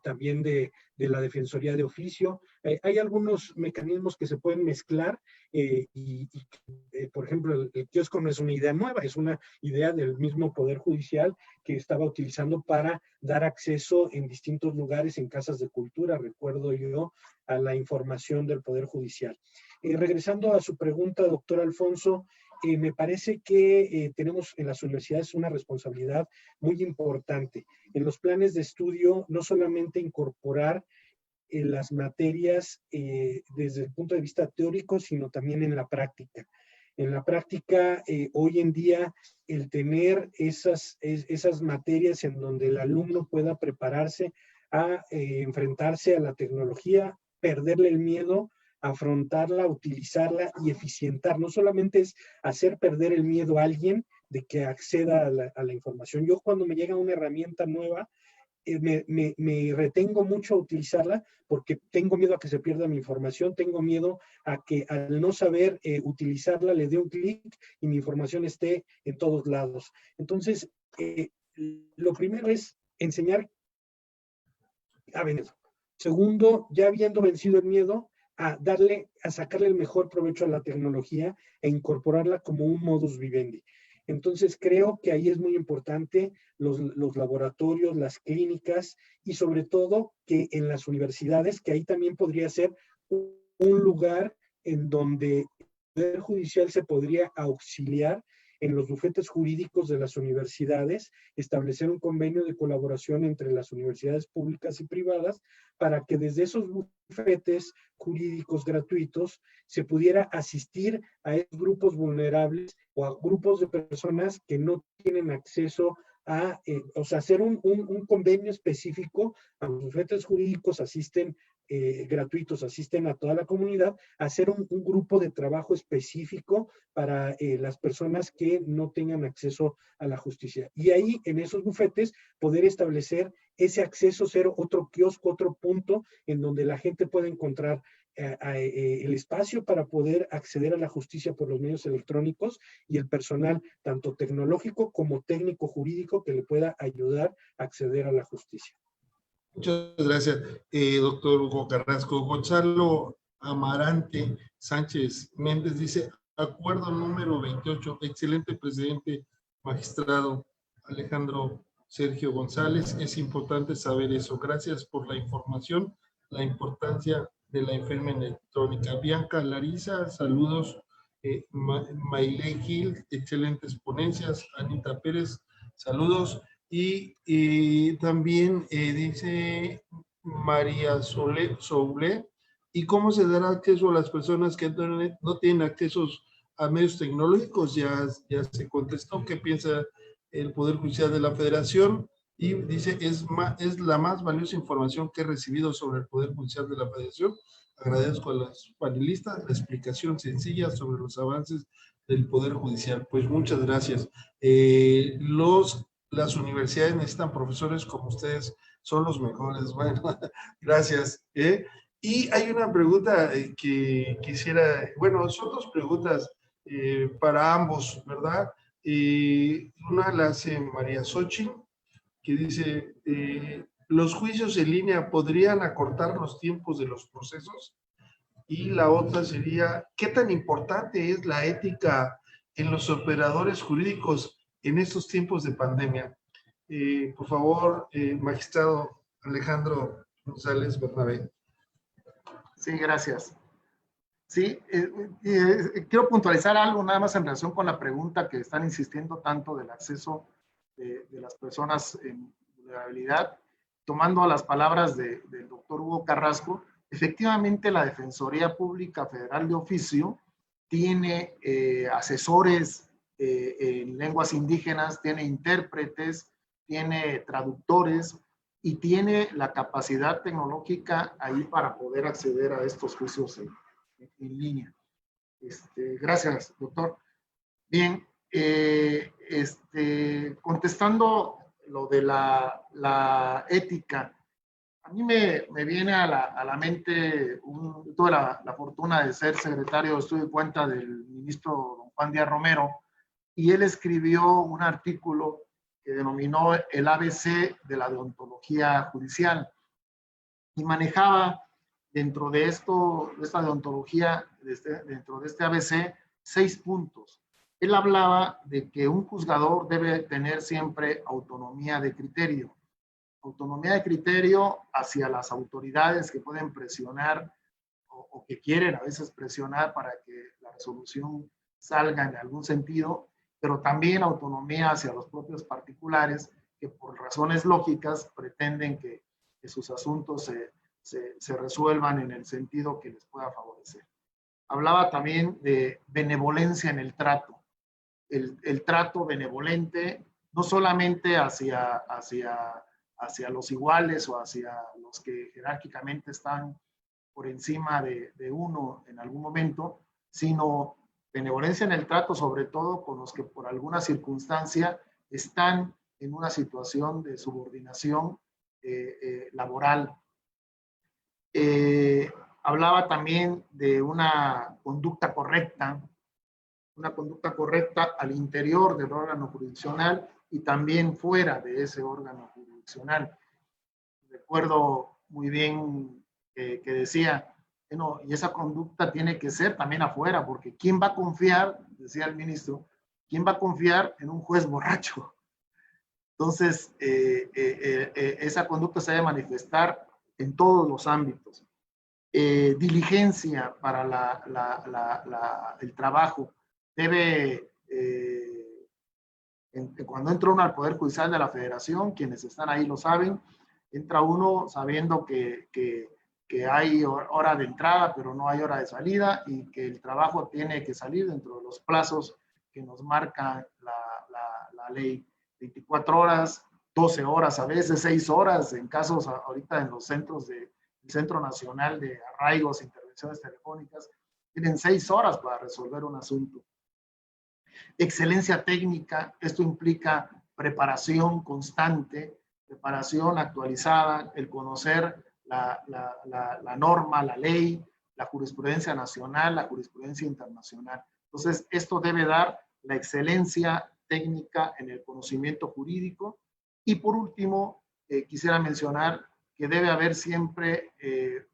también de la Defensoría de Oficio. Hay algunos mecanismos que se pueden mezclar por ejemplo, el kiosco no es una idea nueva, es una idea del mismo Poder Judicial que estaba utilizando para dar acceso en distintos lugares, en casas de cultura, recuerdo yo, a la información del Poder Judicial. Regresando a su pregunta, doctor Alfonso, me parece que tenemos en las universidades una responsabilidad muy importante. En los planes de estudio, no solamente incorporar las materias desde el punto de vista teórico, sino también en la práctica. En la práctica, hoy en día, el tener esas materias en donde el alumno pueda prepararse a enfrentarse a la tecnología, perderle el miedo, afrontarla, utilizarla y eficientar. No solamente es hacer perder el miedo a alguien de que acceda a la información. Yo cuando me llega una herramienta nueva, me retengo mucho a utilizarla porque tengo miedo a que se pierda mi información, tengo miedo a que al no saber utilizarla le dé un clic y mi información esté en todos lados. Entonces, lo primero es enseñar a vencer. Segundo, ya habiendo vencido el miedo, a sacarle el mejor provecho a la tecnología e incorporarla como un modus vivendi. Entonces, creo que ahí es muy importante los laboratorios, las clínicas y sobre todo que en las universidades, que ahí también podría ser un lugar en donde el Poder Judicial se podría auxiliar en los bufetes jurídicos de las universidades, establecer un convenio de colaboración entre las universidades públicas y privadas para que desde esos bufetes jurídicos gratuitos se pudiera asistir a esos grupos vulnerables o a grupos de personas que no tienen acceso a, o sea, hacer un convenio específico. A los bufetes jurídicos asisten gratuitos, asisten a toda la comunidad, a hacer un grupo de trabajo específico para las personas que no tengan acceso a la justicia. Y ahí, en esos bufetes, poder establecer ese acceso, ser otro kiosco, otro punto en donde la gente pueda encontrar el espacio para poder acceder a la justicia por los medios electrónicos y el personal, tanto tecnológico como técnico jurídico, que le pueda ayudar a acceder a la justicia. Muchas gracias, doctor Hugo Carrasco. Gonzalo Amarante Sánchez Méndez dice, acuerdo número 28, excelente presidente, magistrado Alejandro Sergio González, es importante saber eso. Gracias por la información, la importancia de la firma electrónica. Bianca Larisa, saludos. Maile Gil, excelentes ponencias. Anita Pérez, saludos. Y también dice María Soule, ¿y cómo se dará acceso a las personas que no tienen acceso a medios tecnológicos? Ya se contestó. ¿Qué piensa el Poder Judicial de la Federación? Y dice, es la más valiosa información que he recibido sobre el Poder Judicial de la Federación. Agradezco a los panelistas la explicación sencilla sobre los avances del Poder Judicial. Pues muchas gracias. Las universidades necesitan profesores como ustedes, son los mejores. Bueno, gracias. Y hay una pregunta que quisiera, bueno, son dos preguntas para ambos, ¿verdad? Una la hace María Xochitl, que dice, ¿los juicios en línea podrían acortar los tiempos de los procesos? Y la otra sería, ¿qué tan importante es la ética en los operadores jurídicos en estos tiempos de pandemia? Por favor, magistrado Alejandro González Bernabé. Sí, gracias. Sí, quiero puntualizar algo nada más en relación con la pregunta que están insistiendo tanto del acceso de las personas en vulnerabilidad. Tomando las palabras del doctor Hugo Carrasco, efectivamente la Defensoría Pública Federal de Oficio tiene asesores en lenguas indígenas, tiene intérpretes, tiene traductores y tiene la capacidad tecnológica ahí para poder acceder a estos juicios en línea. Gracias, doctor. Bien, contestando lo de la ética, A mí me viene a la mente, tuve la fortuna de ser secretario de Estudio y Cuenta del ministro don Juan Díaz Romero, y él escribió un artículo que denominó el ABC de la deontología judicial, y manejaba dentro de esta deontología, dentro de este ABC, 6 puntos. Él hablaba de que un juzgador debe tener siempre autonomía de criterio. Autonomía de criterio hacia las autoridades que pueden presionar o que quieren a veces presionar para que la resolución salga en algún sentido, pero también autonomía hacia los propios particulares que por razones lógicas pretenden que sus asuntos se resuelvan en el sentido que les pueda favorecer. Hablaba también de benevolencia en el trato. El trato benevolente, no solamente hacia los iguales o hacia los que jerárquicamente están por encima de uno en algún momento, sino benevolencia en el trato, sobre todo con los que por alguna circunstancia están en una situación de subordinación laboral. Hablaba también de una conducta correcta al interior del órgano jurisdiccional y también fuera de ese órgano jurisdiccional. Recuerdo muy bien que decía, bueno, y esa conducta tiene que ser también afuera, porque ¿quién va a confiar, decía el ministro, quién va a confiar en un juez borracho? Entonces, esa conducta se debe manifestar en todos los ámbitos. Diligencia para el trabajo. Debe, cuando entra uno al Poder Judicial de la Federación, quienes están ahí lo saben, entra uno sabiendo que hay hora de entrada, pero no hay hora de salida, y que el trabajo tiene que salir dentro de los plazos que nos marca la ley. 24 horas, 12 horas, a veces 6 horas, en casos ahorita en los centros del Centro Nacional de Arraigos e Intervenciones Telefónicas, tienen 6 horas para resolver un asunto. Excelencia técnica, esto implica preparación constante, preparación actualizada, el conocer la norma, la ley, la jurisprudencia nacional, la jurisprudencia internacional. Entonces, esto debe dar la excelencia técnica en el conocimiento jurídico. Y por último, quisiera mencionar que debe haber siempre,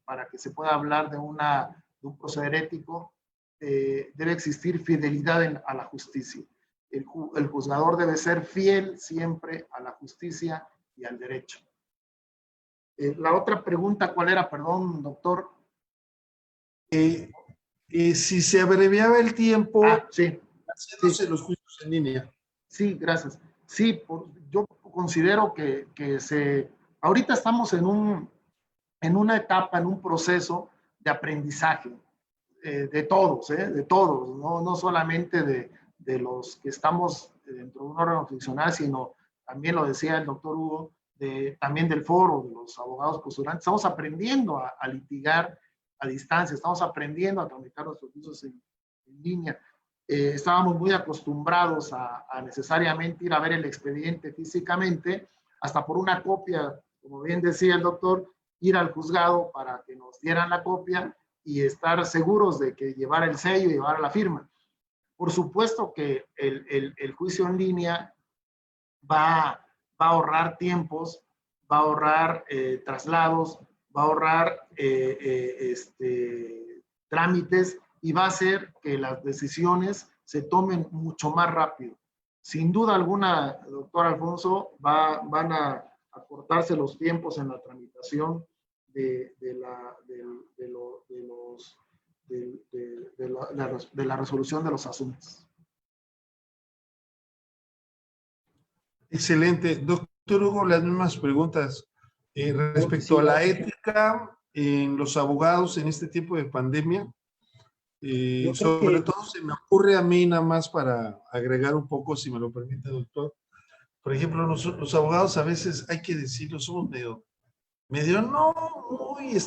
para que se pueda hablar de un proceder ético, debe existir fidelidad a la justicia. El juzgador debe ser fiel siempre a la justicia y al derecho. La otra pregunta, ¿cuál era? Perdón, doctor. Si se abreviaba el tiempo, sí. Haciéndose los juicios en línea. Sí, gracias. Sí, yo considero que ahorita estamos en una etapa, en un proceso de aprendizaje de todos, no solamente de los que estamos dentro de un órgano jurisdiccional, sino también lo decía el doctor Hugo, también del foro, de los abogados postulantes. Estamos aprendiendo a litigar a distancia, estamos aprendiendo a tramitar nuestros juicios en línea. Estábamos muy acostumbrados a necesariamente ir a ver el expediente físicamente, hasta por una copia, como bien decía el doctor, ir al juzgado para que nos dieran la copia y estar seguros de que llevara el sello y llevara la firma. Por supuesto que el juicio en línea va a ahorrar tiempos, va a ahorrar traslados, va a ahorrar trámites, y va a hacer que las decisiones se tomen mucho más rápido. Sin duda alguna, doctor Alfonso, van a acortarse los tiempos en la tramitación de la resolución de los asuntos. Excelente. Doctor Hugo, las mismas preguntas respecto a la ética en los abogados en este tiempo de pandemia. Sobre todo se me ocurre a mí, nada más para agregar un poco, si me lo permite, doctor. Por ejemplo, los abogados a veces, hay que decirlo, somos medio no muy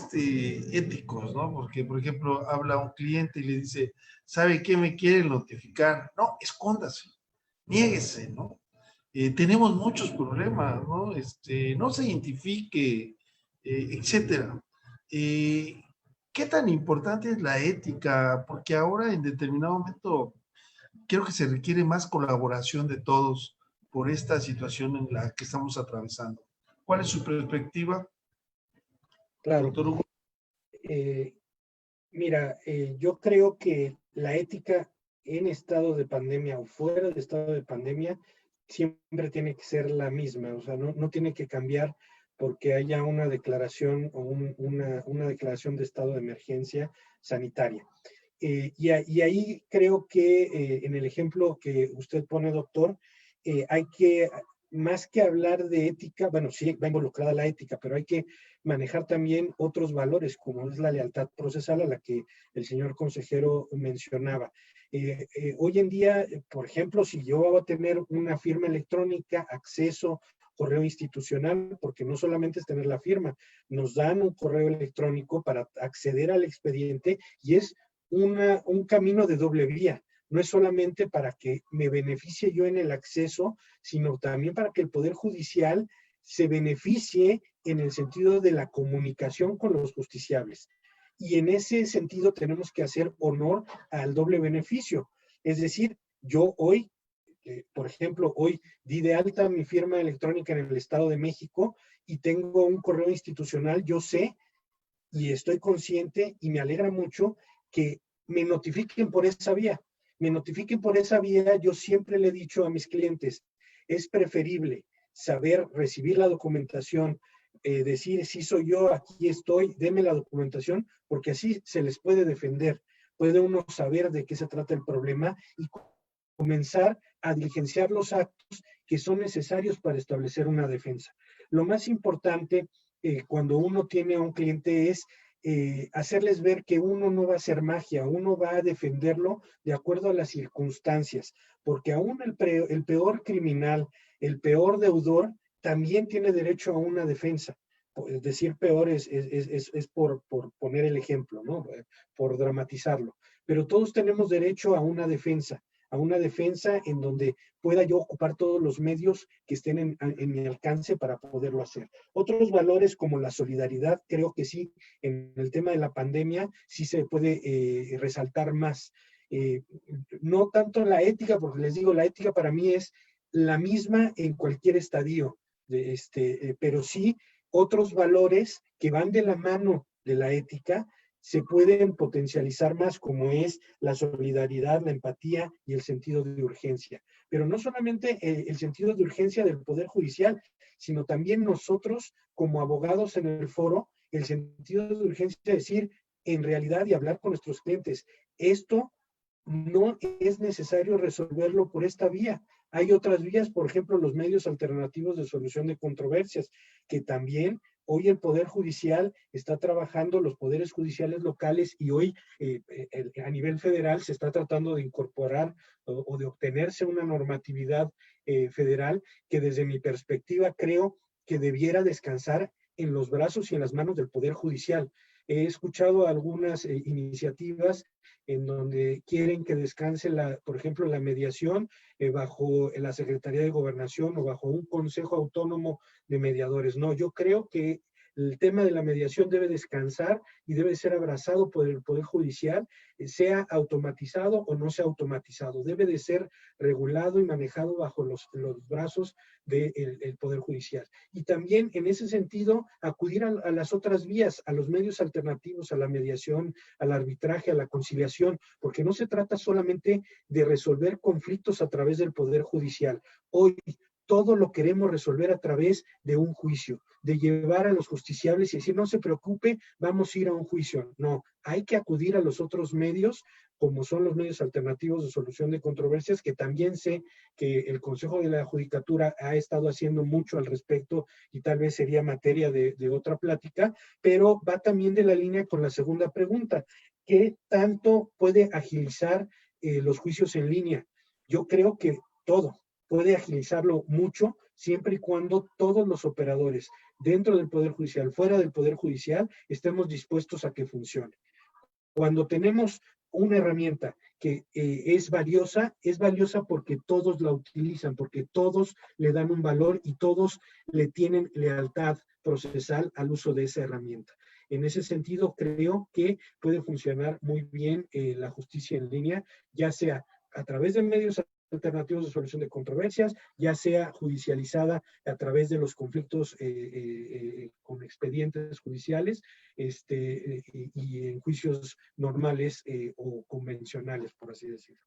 éticos, ¿no? Porque, por ejemplo, habla un cliente y le dice, ¿sabe qué me quiere notificar? No, escóndase, niéguese, ¿no? Tenemos muchos problemas, ¿no? No se identifique, etcétera. ¿Qué tan importante es la ética? Porque ahora en determinado momento creo que se requiere más colaboración de todos por esta situación en la que estamos atravesando. ¿Cuál es su perspectiva, Claro. doctor Hugo? Mira, yo creo que la ética en estado de pandemia o fuera de estado de pandemia siempre tiene que ser la misma, o sea, no tiene que cambiar porque haya una declaración o una declaración de estado de emergencia sanitaria. Y ahí creo que en el ejemplo que usted pone, doctor, hay que, más que hablar de ética, bueno, sí va involucrada la ética, pero hay que manejar también otros valores, como es la lealtad procesal a la que el señor consejero mencionaba. Hoy en día, por ejemplo, si yo voy a tener una firma electrónica, acceso, correo institucional, porque no solamente es tener la firma, nos dan un correo electrónico para acceder al expediente y es un camino de doble vía. No es solamente para que me beneficie yo en el acceso, sino también para que el Poder Judicial se beneficie en el sentido de la comunicación con los justiciables. Y en ese sentido tenemos que hacer honor al doble beneficio. Es decir, yo hoy, por ejemplo, hoy di de alta mi firma electrónica en el Estado de México y tengo un correo institucional, yo sé y estoy consciente y me alegra mucho que me notifiquen por esa vía. Me notifiquen por esa vía, yo siempre le he dicho a mis clientes, es preferible saber recibir la documentación, decir, sí soy yo, aquí estoy, deme la documentación, porque así se les puede defender. Puede uno saber de qué se trata el problema y comenzar a diligenciar los actos que son necesarios para establecer una defensa. Lo más importante cuando uno tiene a un cliente es hacerles ver que uno no va a hacer magia, uno va a defenderlo de acuerdo a las circunstancias, porque aún el peor criminal, el peor deudor, también tiene derecho a una defensa. Es decir, peor es por poner el ejemplo, ¿no? Por dramatizarlo. Pero todos tenemos derecho a una defensa en donde pueda yo ocupar todos los medios que estén en mi alcance para poderlo hacer. Otros valores como la solidaridad, creo que sí, en el tema de la pandemia sí se puede resaltar más. No tanto la ética, porque les digo, la ética para mí es la misma en cualquier estadio, pero sí otros valores que van de la mano de la ética se pueden potencializar más, como es la solidaridad, la empatía y el sentido de urgencia. Pero no solamente el sentido de urgencia del Poder Judicial, sino también nosotros como abogados en el foro, el sentido de urgencia es decir, en realidad y hablar con nuestros clientes, esto no es necesario resolverlo por esta vía. Hay otras vías, por ejemplo, los medios alternativos de solución de controversias, que también hoy el Poder Judicial está trabajando, los poderes judiciales locales, y hoy a nivel federal se está tratando de incorporar o de obtenerse una normatividad federal que desde mi perspectiva creo que debiera descansar en los brazos y en las manos del Poder Judicial. He escuchado algunas iniciativas en donde quieren que descanse, por ejemplo, la mediación bajo la Secretaría de Gobernación o bajo un Consejo Autónomo de Mediadores. No, yo creo que el tema de la mediación debe descansar y debe ser abrazado por el Poder Judicial, sea automatizado o no sea automatizado. Debe de ser regulado y manejado bajo los brazos del Poder Judicial. Y también en ese sentido acudir a las otras vías, a los medios alternativos, a la mediación, al arbitraje, a la conciliación, porque no se trata solamente de resolver conflictos a través del Poder Judicial. Hoy todo lo queremos resolver a través de un juicio, de llevar a los justiciables y decir, no se preocupe, vamos a ir a un juicio. No, hay que acudir a los otros medios, como son los medios alternativos de solución de controversias, que también sé que el Consejo de la Judicatura ha estado haciendo mucho al respecto y tal vez sería materia de otra plática, pero va también de la línea con la segunda pregunta. ¿Qué tanto puede agilizar los juicios en línea? Yo creo que todo puede agilizarlo mucho siempre y cuando todos los operadores dentro del Poder Judicial, fuera del Poder Judicial, estemos dispuestos a que funcione. Cuando tenemos una herramienta que es valiosa porque todos la utilizan, porque todos le dan un valor y todos le tienen lealtad procesal al uso de esa herramienta. En ese sentido, creo que puede funcionar muy bien la justicia en línea, ya sea a través de medios alternativos de solución de controversias, ya sea judicializada a través de los conflictos con expedientes judiciales y en juicios normales o convencionales, por así decirlo.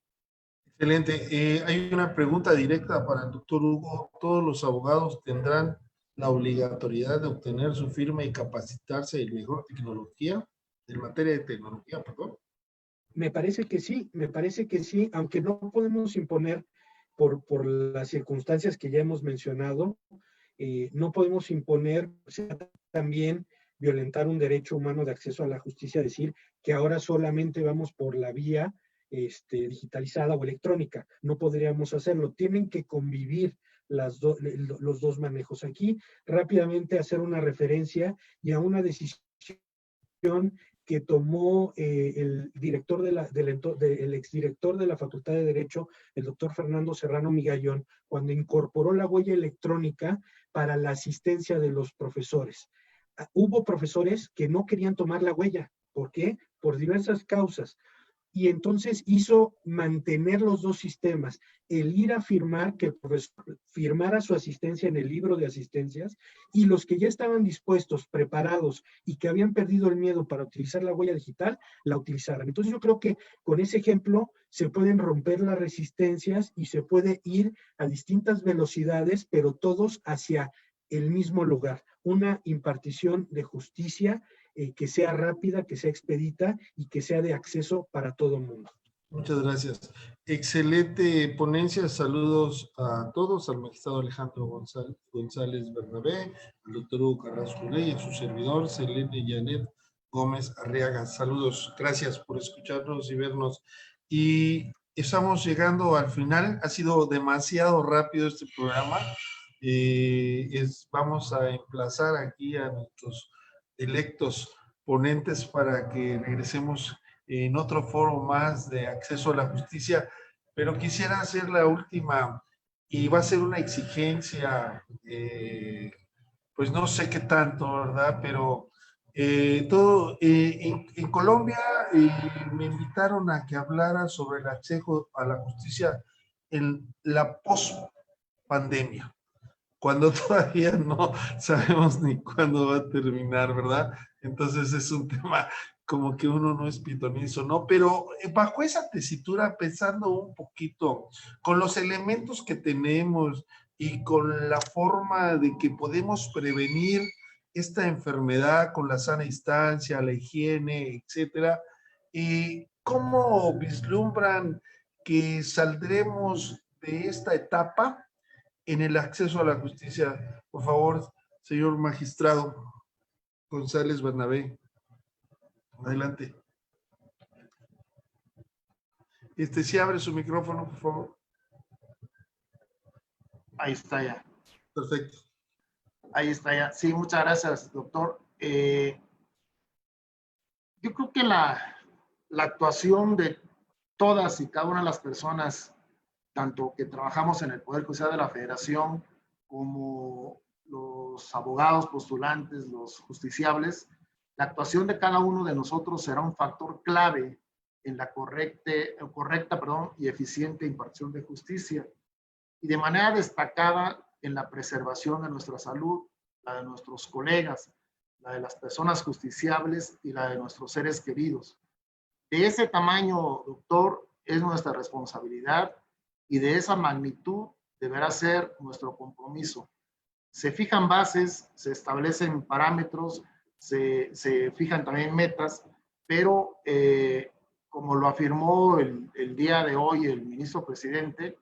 Excelente. Hay una pregunta directa para el doctor Hugo. ¿Todos los abogados tendrán la obligatoriedad de obtener su firma y capacitarse en mejor tecnología, en materia de tecnología, perdón? Me parece que sí, aunque no podemos imponer por las circunstancias que ya hemos mencionado, no podemos imponer, o sea, también violentar un derecho humano de acceso a la justicia, decir que ahora solamente vamos por la vía digitalizada o electrónica. No podríamos hacerlo. Tienen que convivir los dos manejos. Aquí, rápidamente hacer una referencia y a una decisión que tomó el director el exdirector de la Facultad de Derecho, el doctor Fernando Serrano Migallón, cuando incorporó la huella electrónica para la asistencia de los profesores. Hubo profesores que no querían tomar la huella. ¿Por qué? Por diversas causas. Y entonces hizo mantener los dos sistemas, el ir a firmar, que el profesor firmara su asistencia en el libro de asistencias, y los que ya estaban dispuestos, preparados y que habían perdido el miedo para utilizar la huella digital, la utilizaran. Entonces yo creo que con ese ejemplo se pueden romper las resistencias y se puede ir a distintas velocidades, pero todos hacia el mismo lugar, una impartición de justicia que sea rápida, que sea expedita y que sea de acceso para todo el mundo. Muchas gracias. Excelente ponencia. Saludos a todos, al magistrado Alejandro González Bernabé, al doctor Hugo Carrasco Ley, a su servidor, Selene Janet Gómez Arriaga. Saludos. Gracias por escucharnos y vernos. Y estamos llegando al final. Ha sido demasiado rápido este programa. Vamos a emplazar aquí a nuestros electos ponentes para que regresemos en otro foro más de acceso a la justicia, pero quisiera hacer la última, y va a ser una exigencia, pues no sé qué tanto, ¿verdad? Pero en Colombia me invitaron a que hablara sobre el acceso a la justicia en la post-pandemia, cuando todavía no sabemos ni cuándo va a terminar, ¿verdad? Entonces es un tema como que uno no es pitonizo, ¿no? Pero bajo esa tesitura, pensando un poquito con los elementos que tenemos y con la forma de que podemos prevenir esta enfermedad con la sana distancia, la higiene, etcétera, ¿cómo vislumbran que saldremos de esta etapa en el acceso a la justicia? Por favor, señor magistrado González Bernabé. Adelante. Si abre su micrófono, por favor. Ahí está ya. Perfecto. Ahí está ya. Sí, muchas gracias, doctor. Yo creo que la actuación de todas y cada una de las personas, tanto que trabajamos en el Poder Judicial de la Federación como los abogados postulantes, los justiciables, la actuación de cada uno de nosotros será un factor clave en la correcta y eficiente impartición de justicia, y de manera destacada en la preservación de nuestra salud, la de nuestros colegas, la de las personas justiciables y la de nuestros seres queridos. De ese tamaño, doctor, es nuestra responsabilidad, y de esa magnitud deberá ser nuestro compromiso. Se fijan bases, se establecen parámetros, se fijan también metas, pero como lo afirmó el día de hoy el ministro presidente,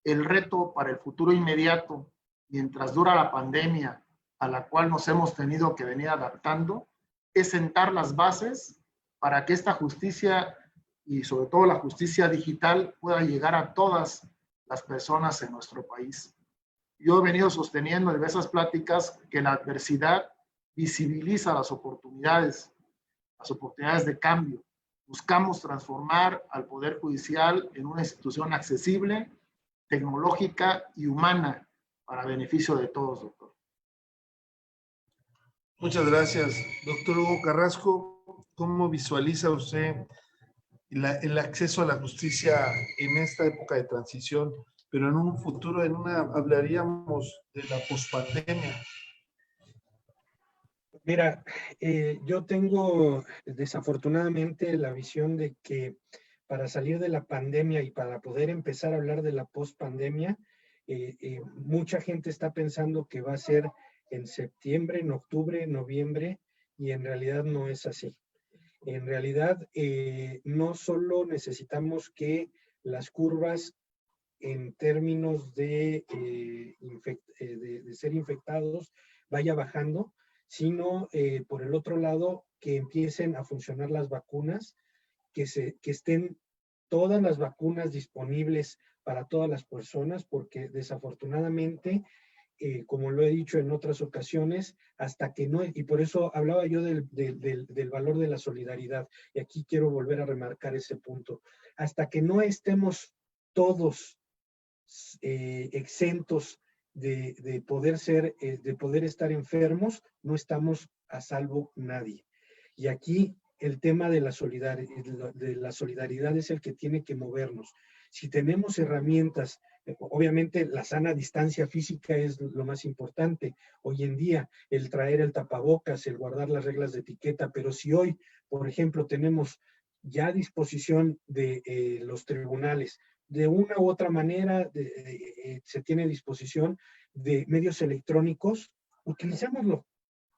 el reto para el futuro inmediato, mientras dura la pandemia a la cual nos hemos tenido que venir adaptando, es sentar las bases para que esta justicia, y sobre todo la justicia digital, pueda llegar a todas las personas en nuestro país. Yo he venido sosteniendo en diversas pláticas que la adversidad visibiliza las oportunidades de cambio. buscamos transformar al Poder Judicial en una institución accesible, tecnológica y humana para beneficio de todos, doctor. Muchas gracias. Doctor Hugo Carrasco, ¿cómo visualiza usted el acceso a la justicia en esta época de transición, pero en un futuro, hablaríamos de la pospandemia? Mira, yo tengo desafortunadamente la visión de que para salir de la pandemia y para poder empezar a hablar de la pospandemia, mucha gente está pensando que va a ser en septiembre, en octubre, en noviembre, y en realidad no es así. En realidad, no solo necesitamos que las curvas en términos de ser infectados vaya bajando, sino por el otro lado, que empiecen a funcionar las vacunas, que estén todas las vacunas disponibles para todas las personas, porque desafortunadamente, como lo he dicho en otras ocasiones, hasta que no, y por eso hablaba yo del valor de la solidaridad, y aquí quiero volver a remarcar ese punto, hasta que no estemos todos exentos de poder estar enfermos, no estamos a salvo nadie. Y aquí el tema de la solidaridad es el que tiene que movernos. Si tenemos herramientas, obviamente la sana distancia física es lo más importante. Hoy en día, el traer el tapabocas, el guardar las reglas de etiqueta, pero si hoy, por ejemplo, tenemos ya a disposición de los tribunales, de una u otra manera se tiene disposición de medios electrónicos, utilicémoslo.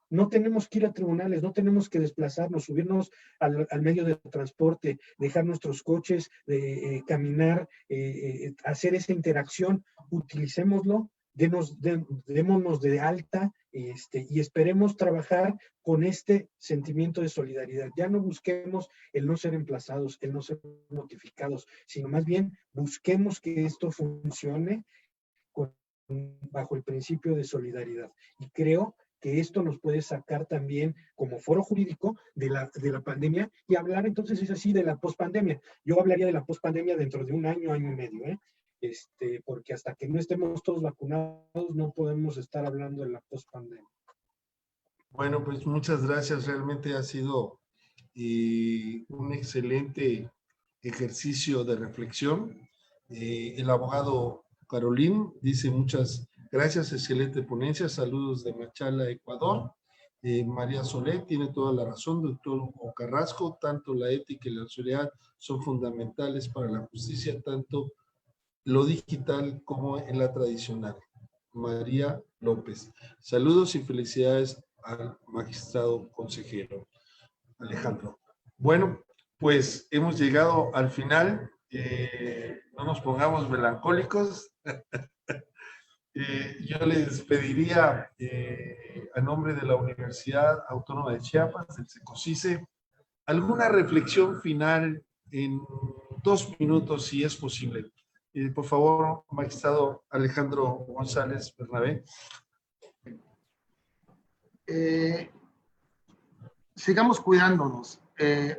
No tenemos que ir a tribunales, no tenemos que desplazarnos, subirnos al medio de transporte, dejar nuestros coches, caminar, hacer esa interacción, utilicémoslo, démonos de alta y esperemos trabajar con este sentimiento de solidaridad. Ya no busquemos el no ser emplazados, el no ser notificados, sino más bien busquemos que esto funcione bajo el principio de solidaridad. Y creo que esto nos puede sacar también como foro jurídico de la pandemia y hablar entonces es así de la pospandemia. Yo hablaría de la pospandemia dentro de un año, año y medio, porque hasta que no estemos todos vacunados no podemos estar hablando de la pospandemia. Bueno, pues muchas gracias. Realmente ha sido un excelente ejercicio de reflexión. El abogado Carolín dice muchas gracias, excelente ponencia, saludos de Machala, Ecuador. María Solé tiene toda la razón, doctor Hugo Carrasco, tanto la ética y la solidaridad son fundamentales para la justicia, tanto lo digital como en la tradicional. María López, saludos y felicidades al magistrado consejero Alejandro. Bueno, pues hemos llegado al final. No nos pongamos melancólicos. Yo les pediría, a nombre de la Universidad Autónoma de Chiapas, del SECOCICE, alguna reflexión final en 2 minutos, si es posible. Por favor, magistrado Alejandro González Bernabé. Sigamos cuidándonos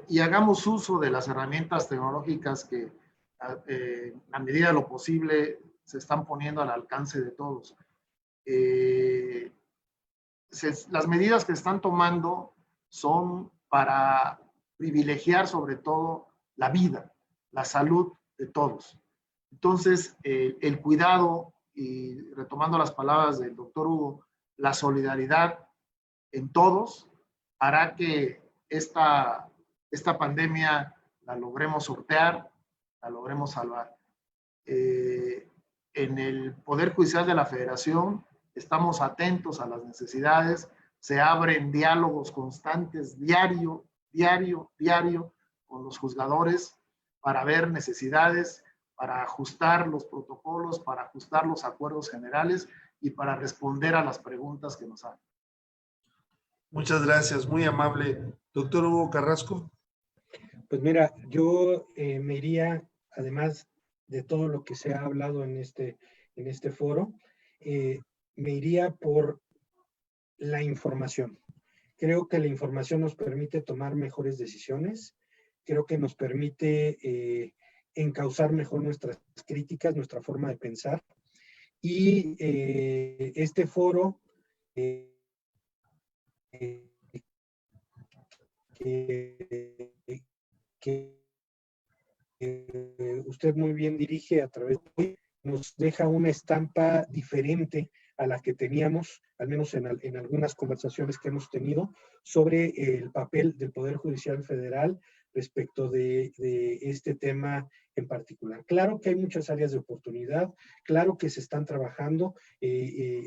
y hagamos uso de las herramientas tecnológicas que a medida de lo posible se están poniendo al alcance de todos. Las medidas que están tomando son para privilegiar sobre todo la vida, la salud de todos. Entonces, el cuidado, y retomando las palabras del doctor Hugo, la solidaridad en todos hará que esta pandemia la logremos sortear, la logremos salvar. En el Poder Judicial de la Federación estamos atentos a las necesidades, se abren diálogos constantes, diario, con los juzgadores para ver necesidades, para ajustar los protocolos, para ajustar los acuerdos generales y para responder a las preguntas que nos hacen. Muchas gracias, muy amable. Doctor Hugo Carrasco. Pues mira, yo me iría, además de todo lo que se ha hablado en este foro, me iría por la información. Creo que la información nos permite tomar mejores decisiones. creo que nos permite encauzar mejor nuestras críticas, nuestra forma de pensar. Y este foro que usted muy bien dirige a través de hoy, nos deja una estampa diferente a la que teníamos, al menos en algunas conversaciones que hemos tenido, sobre el papel del Poder Judicial Federal respecto de este tema en particular. Claro que hay muchas áreas de oportunidad, claro que se están trabajando,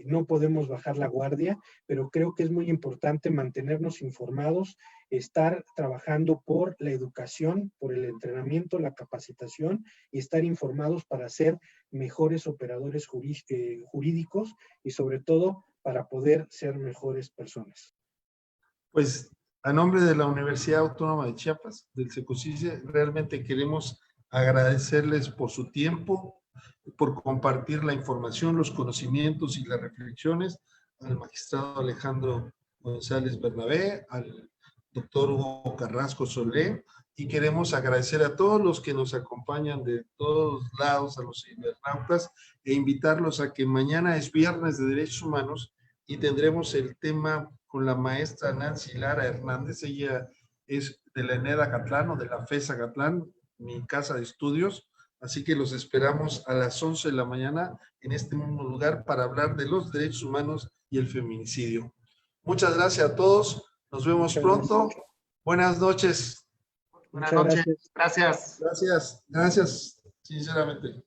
no podemos bajar la guardia, pero creo que es muy importante mantenernos informados, estar trabajando por la educación, por el entrenamiento, la capacitación y estar informados para ser mejores operadores jurídicos y sobre todo para poder ser mejores personas. Pues a nombre de la Universidad Autónoma de Chiapas, del Secosice, realmente queremos agradecerles por su tiempo, por compartir la información, los conocimientos y las reflexiones al magistrado Alejandro González Bernabé, al doctor Hugo Carrasco Solé, y queremos agradecer a todos los que nos acompañan de todos lados, a los cibernautas, e invitarlos a que mañana es Viernes de Derechos Humanos y tendremos el tema con la maestra Nancy Lara Hernández. Ella es de la ENED Acatlán o de la FES Acatlán, mi casa de estudios, así que los esperamos a las 11 de la mañana en este mismo lugar para hablar de los derechos humanos y el feminicidio. Muchas gracias a todos, nos vemos pronto. Buenas noches. Buenas noches. Gracias. Gracias, sinceramente.